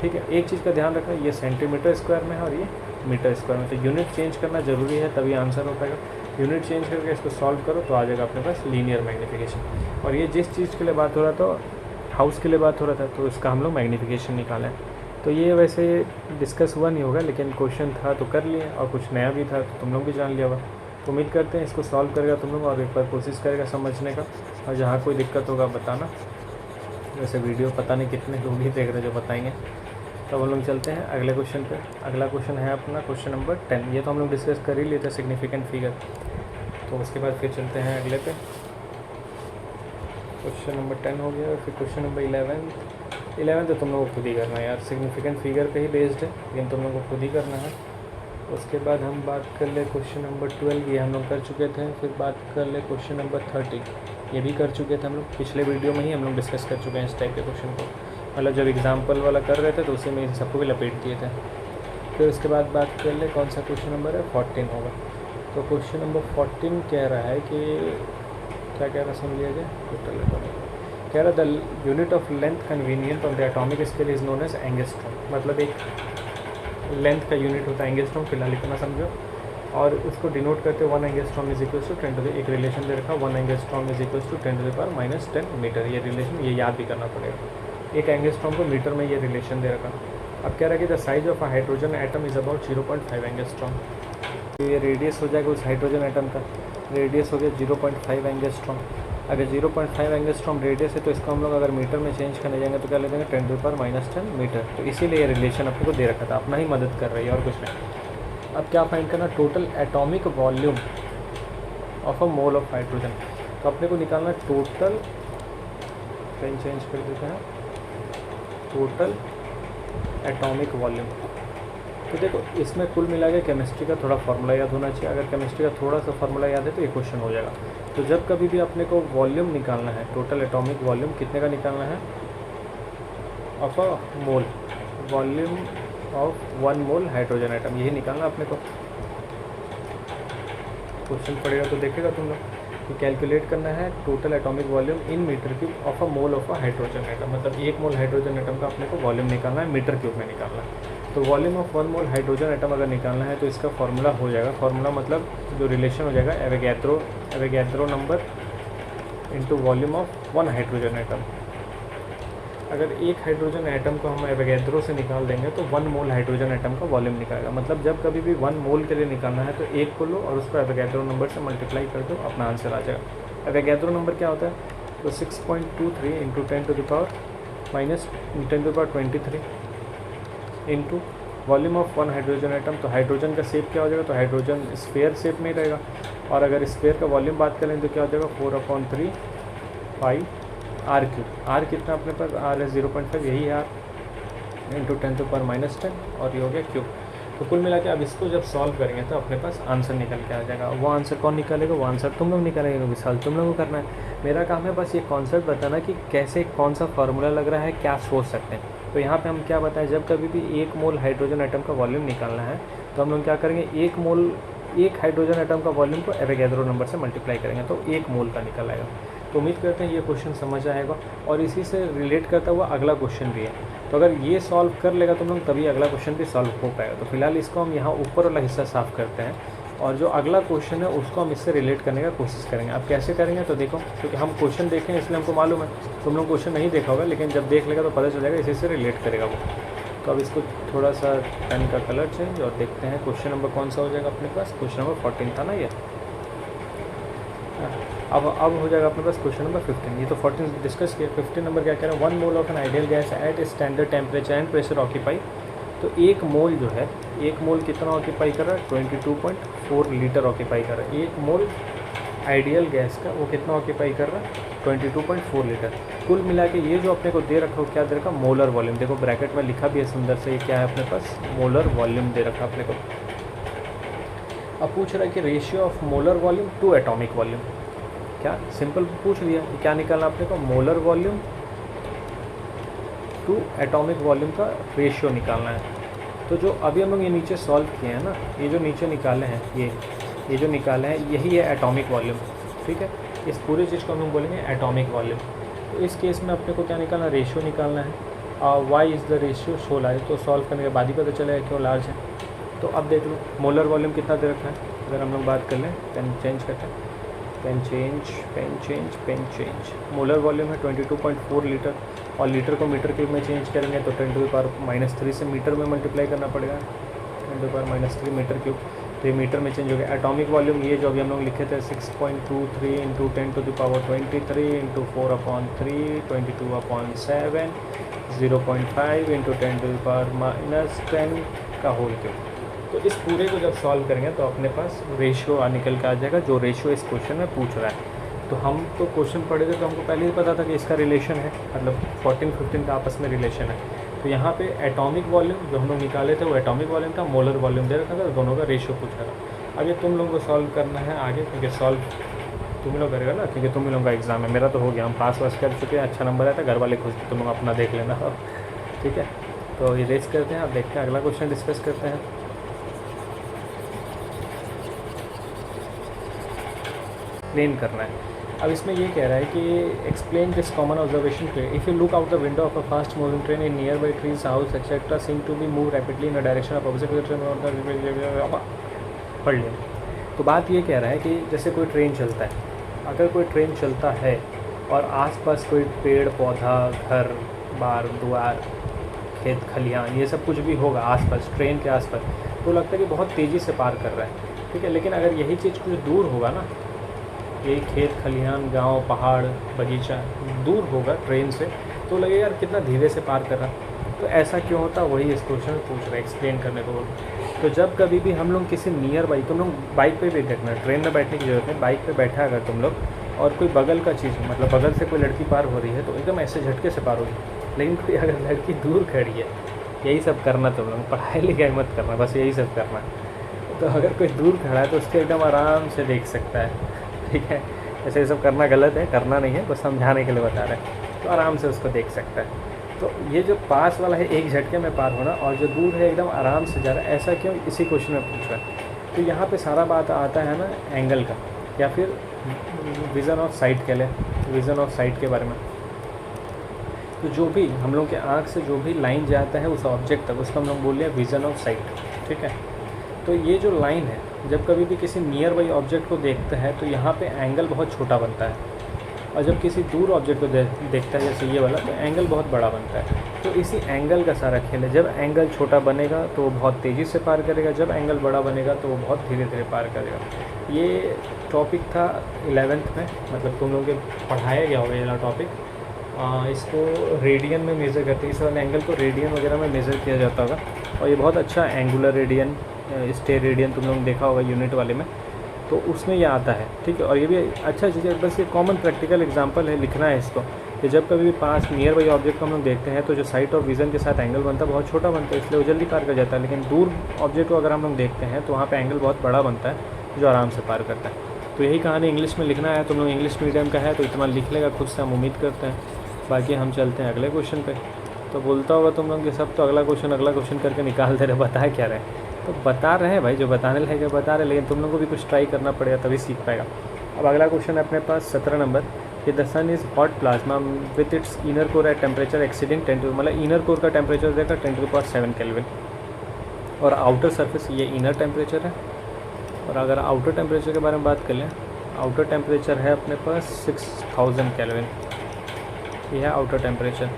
ठीक है, एक चीज़ का ध्यान रखना, ये सेंटीमीटर स्क्वायर में है और ये मीटर स्क्वायर में, तो यूनिट चेंज करना ज़रूरी है तभी आंसर हो पाएगा। यूनिट चेंज करके इसको सॉल्व करो तो आ जाएगा अपने पास लीनियर मैग्नीफिकेशन। और ये जिस चीज़ के लिए बात हो रहा था, हाउस के लिए बात हो रहा था, तो इसका हम लोग मैग्नीफिकेशन निकालें। तो ये वैसे डिस्कस हुआ नहीं होगा, लेकिन क्वेश्चन था तो कर लिए, और कुछ नया भी था तो तुम लोग भी जान लिया होगा। तो उम्मीद करते हैं इसको सॉल्व करेगा तुम लोग, और एक बार कोशिश करेगा समझने का, और जहाँ कोई दिक्कत होगा बताना। वैसे वीडियो पता नहीं कितने लोग ही देख रहे जो बताएंगे। तो हम लोग चलते हैं अगले क्वेश्चन पे। अगला क्वेश्चन है अपना क्वेश्चन नंबर 10। ये तो हम लोग डिस्कस कर ही लिए थे सिग्निफिकेंट फिगर, तो उसके बाद फिर चलते हैं अगले पे। क्वेश्चन नंबर 10 हो गया, फिर क्वेश्चन नंबर 11 तो तुम लोगों को खुद ही करना है यार, सिग्निफिकेंट फिगर पे ही बेस्ड है, लेकिन तुम लोगों को खुद ही करना है। उसके बाद हम बात कर ले क्वेश्चन नंबर 12, ये हम लोग कर चुके थे। फिर बात कर ले क्वेश्चन नंबर 30, ये भी कर चुके थे हम लोग, पिछले वीडियो में ही हम लोग डिस्कस कर चुके हैं इस टाइप के क्वेश्चन को। मतलब जब एग्जाम्पल वाला कर रहे थे तो उसी में इन सबको भी लपेट दिए थे। फिर उसके बाद बात कर ले कौन सा क्वेश्चन नंबर है 14 होगा। तो क्वेश्चन नंबर 14 कह रहा है कि क्या कह रहा समझ लीजिए, टोटल कह रहा the unit of length convenient of the atomic scale is known as angstrom. मतलब एक लेंथ का यूनिट होता है एंगस्ट्रॉम, फिलहाल इतना समझो, और उसको डिनोट करते 1 एंगस्ट्रॉम इज इक्वल टू 10 एक रिलेशन दे रखा 1 angstrom is equal to 10⁻⁻10 metre. ये रिलेशन ये याद भी करना पड़ेगा, एक एंगस्ट्रॉम को मीटर में ये रिलेशन दे रखा। अब कह रहा है कि the size of a hydrogen atom is about 0.5 angstrom. ये रेडियस हो जाएगा उस हाइड्रोजन एटम का, रेडियस हो गया 0.5 एंगस्ट्रॉम। अगर 0.5 एंगस्ट्रॉम रेडियस है तो इसको हम लोग अगर मीटर में चेंज करने जाएंगे तो क्या ले देंगे 10⁻10 मीटर। तो इसीलिए ये रिलेशन अपने को दे रखा था, अपना ही मदद कर रही है और कुछ नहीं। अब क्या फाइंड करना, total atomic volume of a mole of hydrogen. तो अपने को निकालना टोटल, पेन चेंज कर देते हैं, टोटल एटॉमिक वॉल्यूम। तो देखो इसमें कुल मिला के केमिस्ट्री का थोड़ा फार्मूला याद होना चाहिए। अगर केमिस्ट्री का थोड़ा सा फार्मूला याद है तो ये क्वेश्चन हो जाएगा। तो जब कभी भी अपने को वॉल्यूम निकालना है, टोटल एटॉमिक वॉल्यूम कितने का निकालना है of a mole, volume of 1 mole hydrogen atom, यही निकालना अपने को। क्वेश्चन पड़ेगा तो देखेगा तुम लोग कि कैलकुलेट करना है total atomic volume in metre cube of a mole of a hydrogen atom. मतलब 1 मोल हाइड्रोजन एटम का अपने को वॉल्यूम निकालना है, मीटर क्यूब में निकालना है। तो volume of 1 mole hydrogen atom अगर निकालना है तो इसका फार्मूला हो जाएगा, फार्मूला मतलब जो रिलेशन हो जाएगा Avogadro number into volume of 1 hydrogen atom. अगर एक हाइड्रोजन एटम को हम एवोगैड्रो से निकाल देंगे तो 1 मोल हाइड्रोजन एटम का वॉल्यूम निकालेगा। मतलब जब कभी भी 1 मोल के लिए निकालना है तो एक को लो और उसको एवोगैड्रो नंबर से मल्टीप्लाई कर दो, अपना आंसर आ जाएगा। एवोगैड्रो नंबर क्या होता है? तो 6.23 into 10 to the power 23 into volume of 1 hydrogen atom. तो हाइड्रोजन का शेप क्या हो जाएगा? तो हाइड्रोजन स्फेयर शेप में रहेगा, और अगर स्फेयर का वॉल्यूम बात करें तो क्या हो जाएगा? 4/3 पाई आर क्यूब। आर कितना अपने पास? आर है 0.5, यही है आर, इंटू 10 टू पावर -10, और ये हो गया क्यूब। तो कुल मिला के अब इसको जब सॉल्व करेंगे तो अपने पास आंसर निकल के आ जाएगा। वो आंसर कौन निकालेगा? वो आंसर तुम लोग निकालेंगे, विशाल तुम लोगों को करना है। मेरा काम है बस ये कॉन्सेप्ट बताना कि कैसे कौन सा फार्मूला लग रहा है, क्या सोच सकते हैं। तो यहाँ पे हम क्या बताएं, जब कभी भी 1 मोल हाइड्रोजन एटम का वॉल्यूम निकालना है तो हम लोग क्या करेंगे, 1 हाइड्रोजन एटम का वॉल्यूम को एवोगैड्रो नंबर से मल्टीप्लाई करेंगे तो 1 मोल का निकल आएगा। तो उम्मीद करते हैं ये क्वेश्चन समझ आएगा, और इसी से रिलेट करता हुआ अगला क्वेश्चन भी है। तो अगर ये सॉल्व कर लेगा तुम लोग तभी अगला क्वेश्चन भी सॉल्व हो पाएगा। तो फिलहाल इसको हम यहाँ ऊपर वाला हिस्सा साफ़ करते हैं, और जो अगला क्वेश्चन है उसको हम इससे रिलेट करने का कोशिश करेंगे। अब कैसे करेंगे तो देखो, क्योंकि हम क्वेश्चन देखें इसलिए हमको मालूम है, तुम लोग क्वेश्चन नहीं देखा होगा, लेकिन जब देख लेगा तो पता चल जाएगा इसी से रिलेट करेगा वो। तो अब इसको थोड़ा सा पेन का कलर चेंज, और देखते हैं क्वेश्चन नंबर कौन सा हो जाएगा अपने पास। क्वेश्चन नंबर 14 था ना ये। अब हो जाएगा अपने पास क्वेश्चन नंबर 15। ये तो 14 डिस्कस किया। 15 नंबर क्या कह रहा है? 1 mole of an ideal gas at standard temperature and pressure occupy. तो 1 मोल जो है, 1 मोल कितना ऑक्यूपाई कर रहा है? 22.4 लीटर ऑक्यूपाई कर रहा है। 1 मोल आइडियल गैस का वो कितना ऑक्यूपाई कर रहा है? 22.4 लीटर। कुल मिला के ये जो अपने को दे रखा हो, क्या दे रखा? Molar volume. देखो ब्रैकेट में लिखा भी है सुंदर से, ये क्या है अपने पास? मोलर वॉल्यूम दे रखा अपने को। अब पूछ रहा है कि ratio of molar volume to atomic volume. क्या सिंपल पूछ लिया, क्या निकालना अपने को? Molar volume to atomic volume का रेशियो निकालना है। तो जो अभी हम लोग ये नीचे सॉल्व किए हैं ना, ये जो नीचे निकाले हैं, ये जो निकाले हैं यही है एटॉमिक वॉल्यूम। ठीक है, इस पूरी चीज़ को हम लोग बोलेंगे एटॉमिक वॉल्यूम। तो इस केस में अपने को क्या निकालना? रेशियो निकालना है। Why is the ratio so large. तो सॉल्व करने के बाद ही पता चलेगा क्यों लार्ज है। तो अब देख लो मोलर वॉल्यूम कितना दे रखा है। अगर हम लोग बात कर लें, पेन चेंज करते हैं, पेन चेंज। मोलर वॉल्यूम है 22.4 लीटर, और लीटर को मीटर क्यूब में चेंज करेंगे तो 10 टू द पावर -3 से मीटर में मल्टीप्लाई करना पड़ेगा, 10 to the power -3 metre cube. तो ये मीटर में चेंज हो गया। एटॉमिक वॉल्यूम ये जो अभी हम लोग लिखे थे 6.23 into 10 to the power 23 into 4/3 22/7 0.5 into 10 to the power -10 का होल क्यूब। तो इस पूरे को जब सॉल्व करेंगे तो अपने पास रेशियो निकल के आ जाएगा, जो रेशियो इस क्वेश्चन में पूछ रहा है। तो हम तो क्वेश्चन पढ़े थे तो हमको पहले ही पता था कि इसका रिलेशन है, मतलब 14-15 का आपस में रिलेशन है। तो यहाँ पे एटॉमिक वॉल्यूम जो हम लोग निकाले थे वो एटॉमिक वॉल्यूम था, मोलर वॉल्यूम दे रखा था, दोनों का रेशियो पूछ रहा था। अब ये तुम लोगों को सॉल्व करना है आगे, क्योंकि सॉल्व तुम लोग करेगा ना, क्योंकि तुम लोगों का एग्ज़ाम है। मेरा तो हो गया, हम पास वास कर चुके हैं, अच्छा नंबर आया था, घर वाले खुश थे, तुम लोग अपना देख लेना। ठीक है, तो ये रेस करते हैं। अब देखते हैं अगला क्वेश्चन डिस्कस करते हैं। एक्सप्लेन करना है। अब इसमें ये कह रहा है कि explain this common observation clear. If you look out the window of a fast moving train in near by trees house etcetera seem to be move rapidly in a direction of opposite train. पढ़ लिया। तो बात ये कह रहा है कि जैसे कोई ट्रेन चलता है, अगर कोई ट्रेन चलता है और आसपास कोई पेड़ पौधा, घर बार द्वार, खेत खलिहान, ये सब कुछ भी होगा आसपास ट्रेन के आसपास, तो लगता है कि बहुत तेज़ी से पार कर रहा है। ठीक है, लेकिन अगर यही चीज़ कुछ दूर होगा ना, ये खेत खलिहान, गांव, पहाड़, बगीचा दूर होगा ट्रेन से, तो लगेगा यार कितना धीरे से पार कर रहा। तो ऐसा क्यों होता, वही इस क्वेश्चन में पूछ रहे, एक्सप्लेन करने को बोल। तो जब कभी भी हम लोग किसी नियर बाई, तुम लोग बाइक पे भी देखना, ट्रेन में बैठने की ज़रूरत नहीं, बाइक पे बैठा अगर तुम लोग और कोई बगल का चीज़, मतलब बगल से कोई लड़की पार हो रही है तो एकदम ऐसे झटके से पार होगी। लेकिन कोई अगर लड़की दूर खड़ी है, यही सब करना तुम लोग, पढ़ाई लिखाई मत करना, बस यही सब करना। तो अगर कोई दूर खड़ा है तो उसको एकदम आराम से देख सकता है। ठीक है, ऐसे ये सब करना गलत है, करना नहीं है, बस समझाने के लिए बता रहे हैं। तो आराम से उसको देख सकता है। तो ये जो पास वाला है एक झटके में पार होना, और जो दूर है एकदम आराम से जा रहा है, ऐसा क्यों, इसी क्वेश्चन में पूछ रहा है। तो यहाँ पे सारा बात आता है ना एंगल का, या फिर विज़न ऑफ साइट के लिए, विज़न ऑफ साइट के बारे में। तो जो भी हम लोग के आँख से जो भी लाइन जाता है उस ऑब्जेक्ट तक, उसको हम लोग बोल रहे हैं विज़न ऑफ साइट, ठीक है। तो ये जो लाइन है, जब कभी भी किसी नियर बाई ऑब्जेक्ट को देखते हैं तो यहाँ पे एंगल बहुत छोटा बनता है, और जब किसी दूर ऑब्जेक्ट को देखता है जैसे ये वाला, तो एंगल बहुत बड़ा बनता है। तो इसी एंगल का सारा खेल है। जब एंगल छोटा बनेगा तो वो बहुत तेज़ी से पार करेगा, जब एंगल बड़ा बनेगा तो वो बहुत धीरे धीरे पार करेगा। ये टॉपिक था 11th में, मतलब तुम लोगों के पढ़ाया गया होगा ये वाला टॉपिक। इसको रेडियन में मेज़र करते हैं, इस वाले एंगल को रेडियन वगैरह में मेज़र किया जाता होगा। और ये बहुत अच्छा एंगुलर रेडियन, स्टेयर रेडियन तुम लोग देखा होगा यूनिट वाले में, तो उसमें यह आता है, ठीक है। और ये भी अच्छा चीज़ है, बस ये कॉमन प्रैक्टिकल एग्जांपल है, लिखना है इसको कि जब कभी भी पास नियर बाई ऑब्जेक्ट को हम लोग देखते हैं तो जो साइट और विज़न के साथ एंगल बनता है बहुत छोटा बनता है, इसलिए वो जल्दी पार कर जाता है। लेकिन दूर ऑब्जेक्ट को अगर हम लोग देखते हैं तो वहाँ पर एंगल बहुत बड़ा बनता है जो आराम से पार करता है। तो यही कहानी इंग्लिश में लिखना है। तुम लोग इंग्लिश मीडियम का है तो इतना लिख लेगा खुद से, हम उम्मीद करते हैं। बाकी हम चलते हैं अगले क्वेश्चन पे। तो बोलता होगा तुम लोग ये सब तो अगला क्वेश्चन करके निकाल दे रहे, बता क्या रहे। तो बता रहे हैं भाई, जो बताने लगे बता रहे, लेकिन तुम लोगों को भी कुछ ट्राई करना पड़ेगा तभी सीख पाएगा। अब अगला क्वेश्चन है अपने पास 17 नंबर कि the sun is hot plasma with its inner core at temperature exceeding 10 मतलब इनर कोर का टेम्परेचर देखा 10⁻7 केल्विन, और आउटर सरफेस ये इनर टेम्परेचर है। और अगर आउटर टेम्परेचर के बारे में बात कर लें, आउटर टेम्परेचर है अपने पास 6000 केल्विन, ये है outer temperature.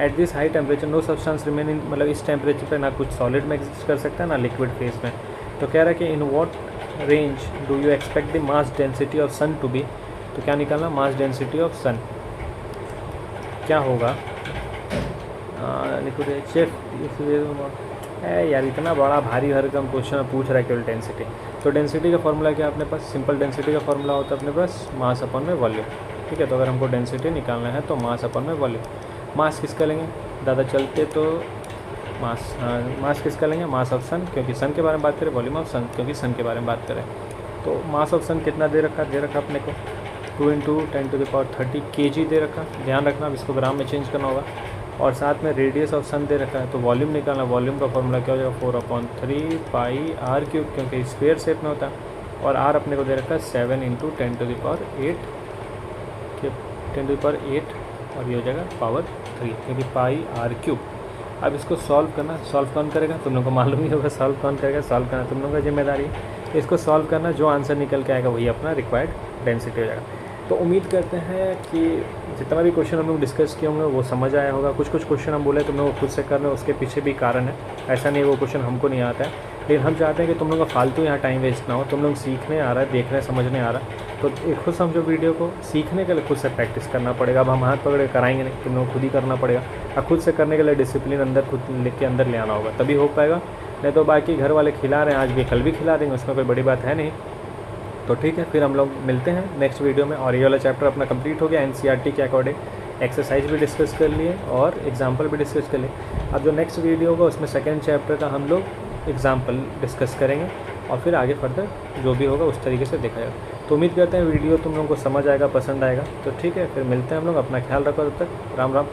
At this high temperature no substance remain in, मतलब इस टेम्परेचर पे ना कुछ सॉलिड में एग्जिस्ट कर सकता है ना लिक्विड फेज में। तो कह रहा है कि in what range do you expect the mass density of sun to be. तो क्या निकालना, मास डेंसिटी ऑफ सन क्या होगा। यार इतना बड़ा भारी भरकम क्वेश्चन पूछ रहा है केवल डेंसिटी। तो डेंसिटी का फॉर्मूला क्या है अपने पास, सिंपल डेंसिटी का फॉर्मूला होता है अपने पास मास अपन में वॉल्यूम, ठीक है। तो अगर हमको डेंसिटी निकालना है तो मास अपन में वॉल्यूम। मास किसका लेंगे, ज़्यादा चलते तो मास किसका लेंगे, मास ऑफ सन, क्योंकि सन के बारे में बात करें, वॉल्यूम ऑफ सन क्योंकि सन के बारे में बात करें। तो मास ऑफ सन कितना दे रखा अपने को 2 × 10⁻30 kg दे रखा। ध्यान रखना अब इसको ग्राम में चेंज करना होगा। और साथ में रेडियस ऑफ सन दे रखा है। तो वॉल्यूम निकालना, वॉल्यूम का फॉर्मूला क्या हो जाएगा 4/3 πr³ क्योंकि स्क्वायर शेप में होता है। और आर अपने को दे रखा है 7 × 10⁸ और ये हो जाएगा पावर 3 क्योंकि πr³। अब इसको सॉल्व करना, सॉल्व कौन करेगा, तुम लोग को मालूम ही होगा सॉल्व कौन करेगा, सॉल्व करना तुम लोगों का जिम्मेदारी है। इसको सॉल्व करना, जो आंसर निकल के आएगा वही अपना रिक्वायर्ड डेंसिटी हो जाएगा। तो उम्मीद करते हैं कि जितना भी क्वेश्चन हम लोग डिस्कस किए होंगे वो समझ आया होगा। कुछ क्वेश्चन हम बोले तुम लोग खुद से करना, उसके पीछे भी कारण है, ऐसा नहीं वो क्वेश्चन हमको नहीं आता है, लेकिन हम चाहते हैं कि तुम लोग का फालतू यहाँ टाइम वेस्ट ना हो। तुम लोग सीखने आ रहा है, देखने समझने आ रहा है, तो एक खुद समझो वीडियो को, सीखने के लिए खुद से प्रैक्टिस करना पड़ेगा। अब हम हाथ पकड़े कराएंगे नहीं, तुम लोग खुद ही करना पड़ेगा। अब खुद से करने के लिए डिसिप्लिन अंदर खुद लेके के अंदर ले आना होगा, तभी हो पाएगा। नहीं तो बाकी घर वाले खिला रहे हैं, आज भी कल भी खिला देंगे, उसमें कोई बड़ी बात है नहीं। तो ठीक है, फिर हम लोग मिलते हैं नेक्स्ट वीडियो में। और ये वाला चैप्टर अपना कंप्लीट हो गया NCERT के अकॉर्डिंग। एक्सरसाइज भी डिस्कस कर लिए और एग्जाम्पल भी डिस्कस कर लिए। अब जो नेक्स्ट वीडियो होगा उसमें सेकेंड चैप्टर का हम लोग एग्जाम्पल डिस्कस करेंगे और फिर आगे फर्दर जो भी होगा उस तरीके से देखा जाएगा। तो उम्मीद करते हैं वीडियो तुम लोगों को समझ आएगा, पसंद आएगा। तो ठीक है, फिर मिलते हैं हम लोग। अपना ख्याल रखो, तब तक राम राम।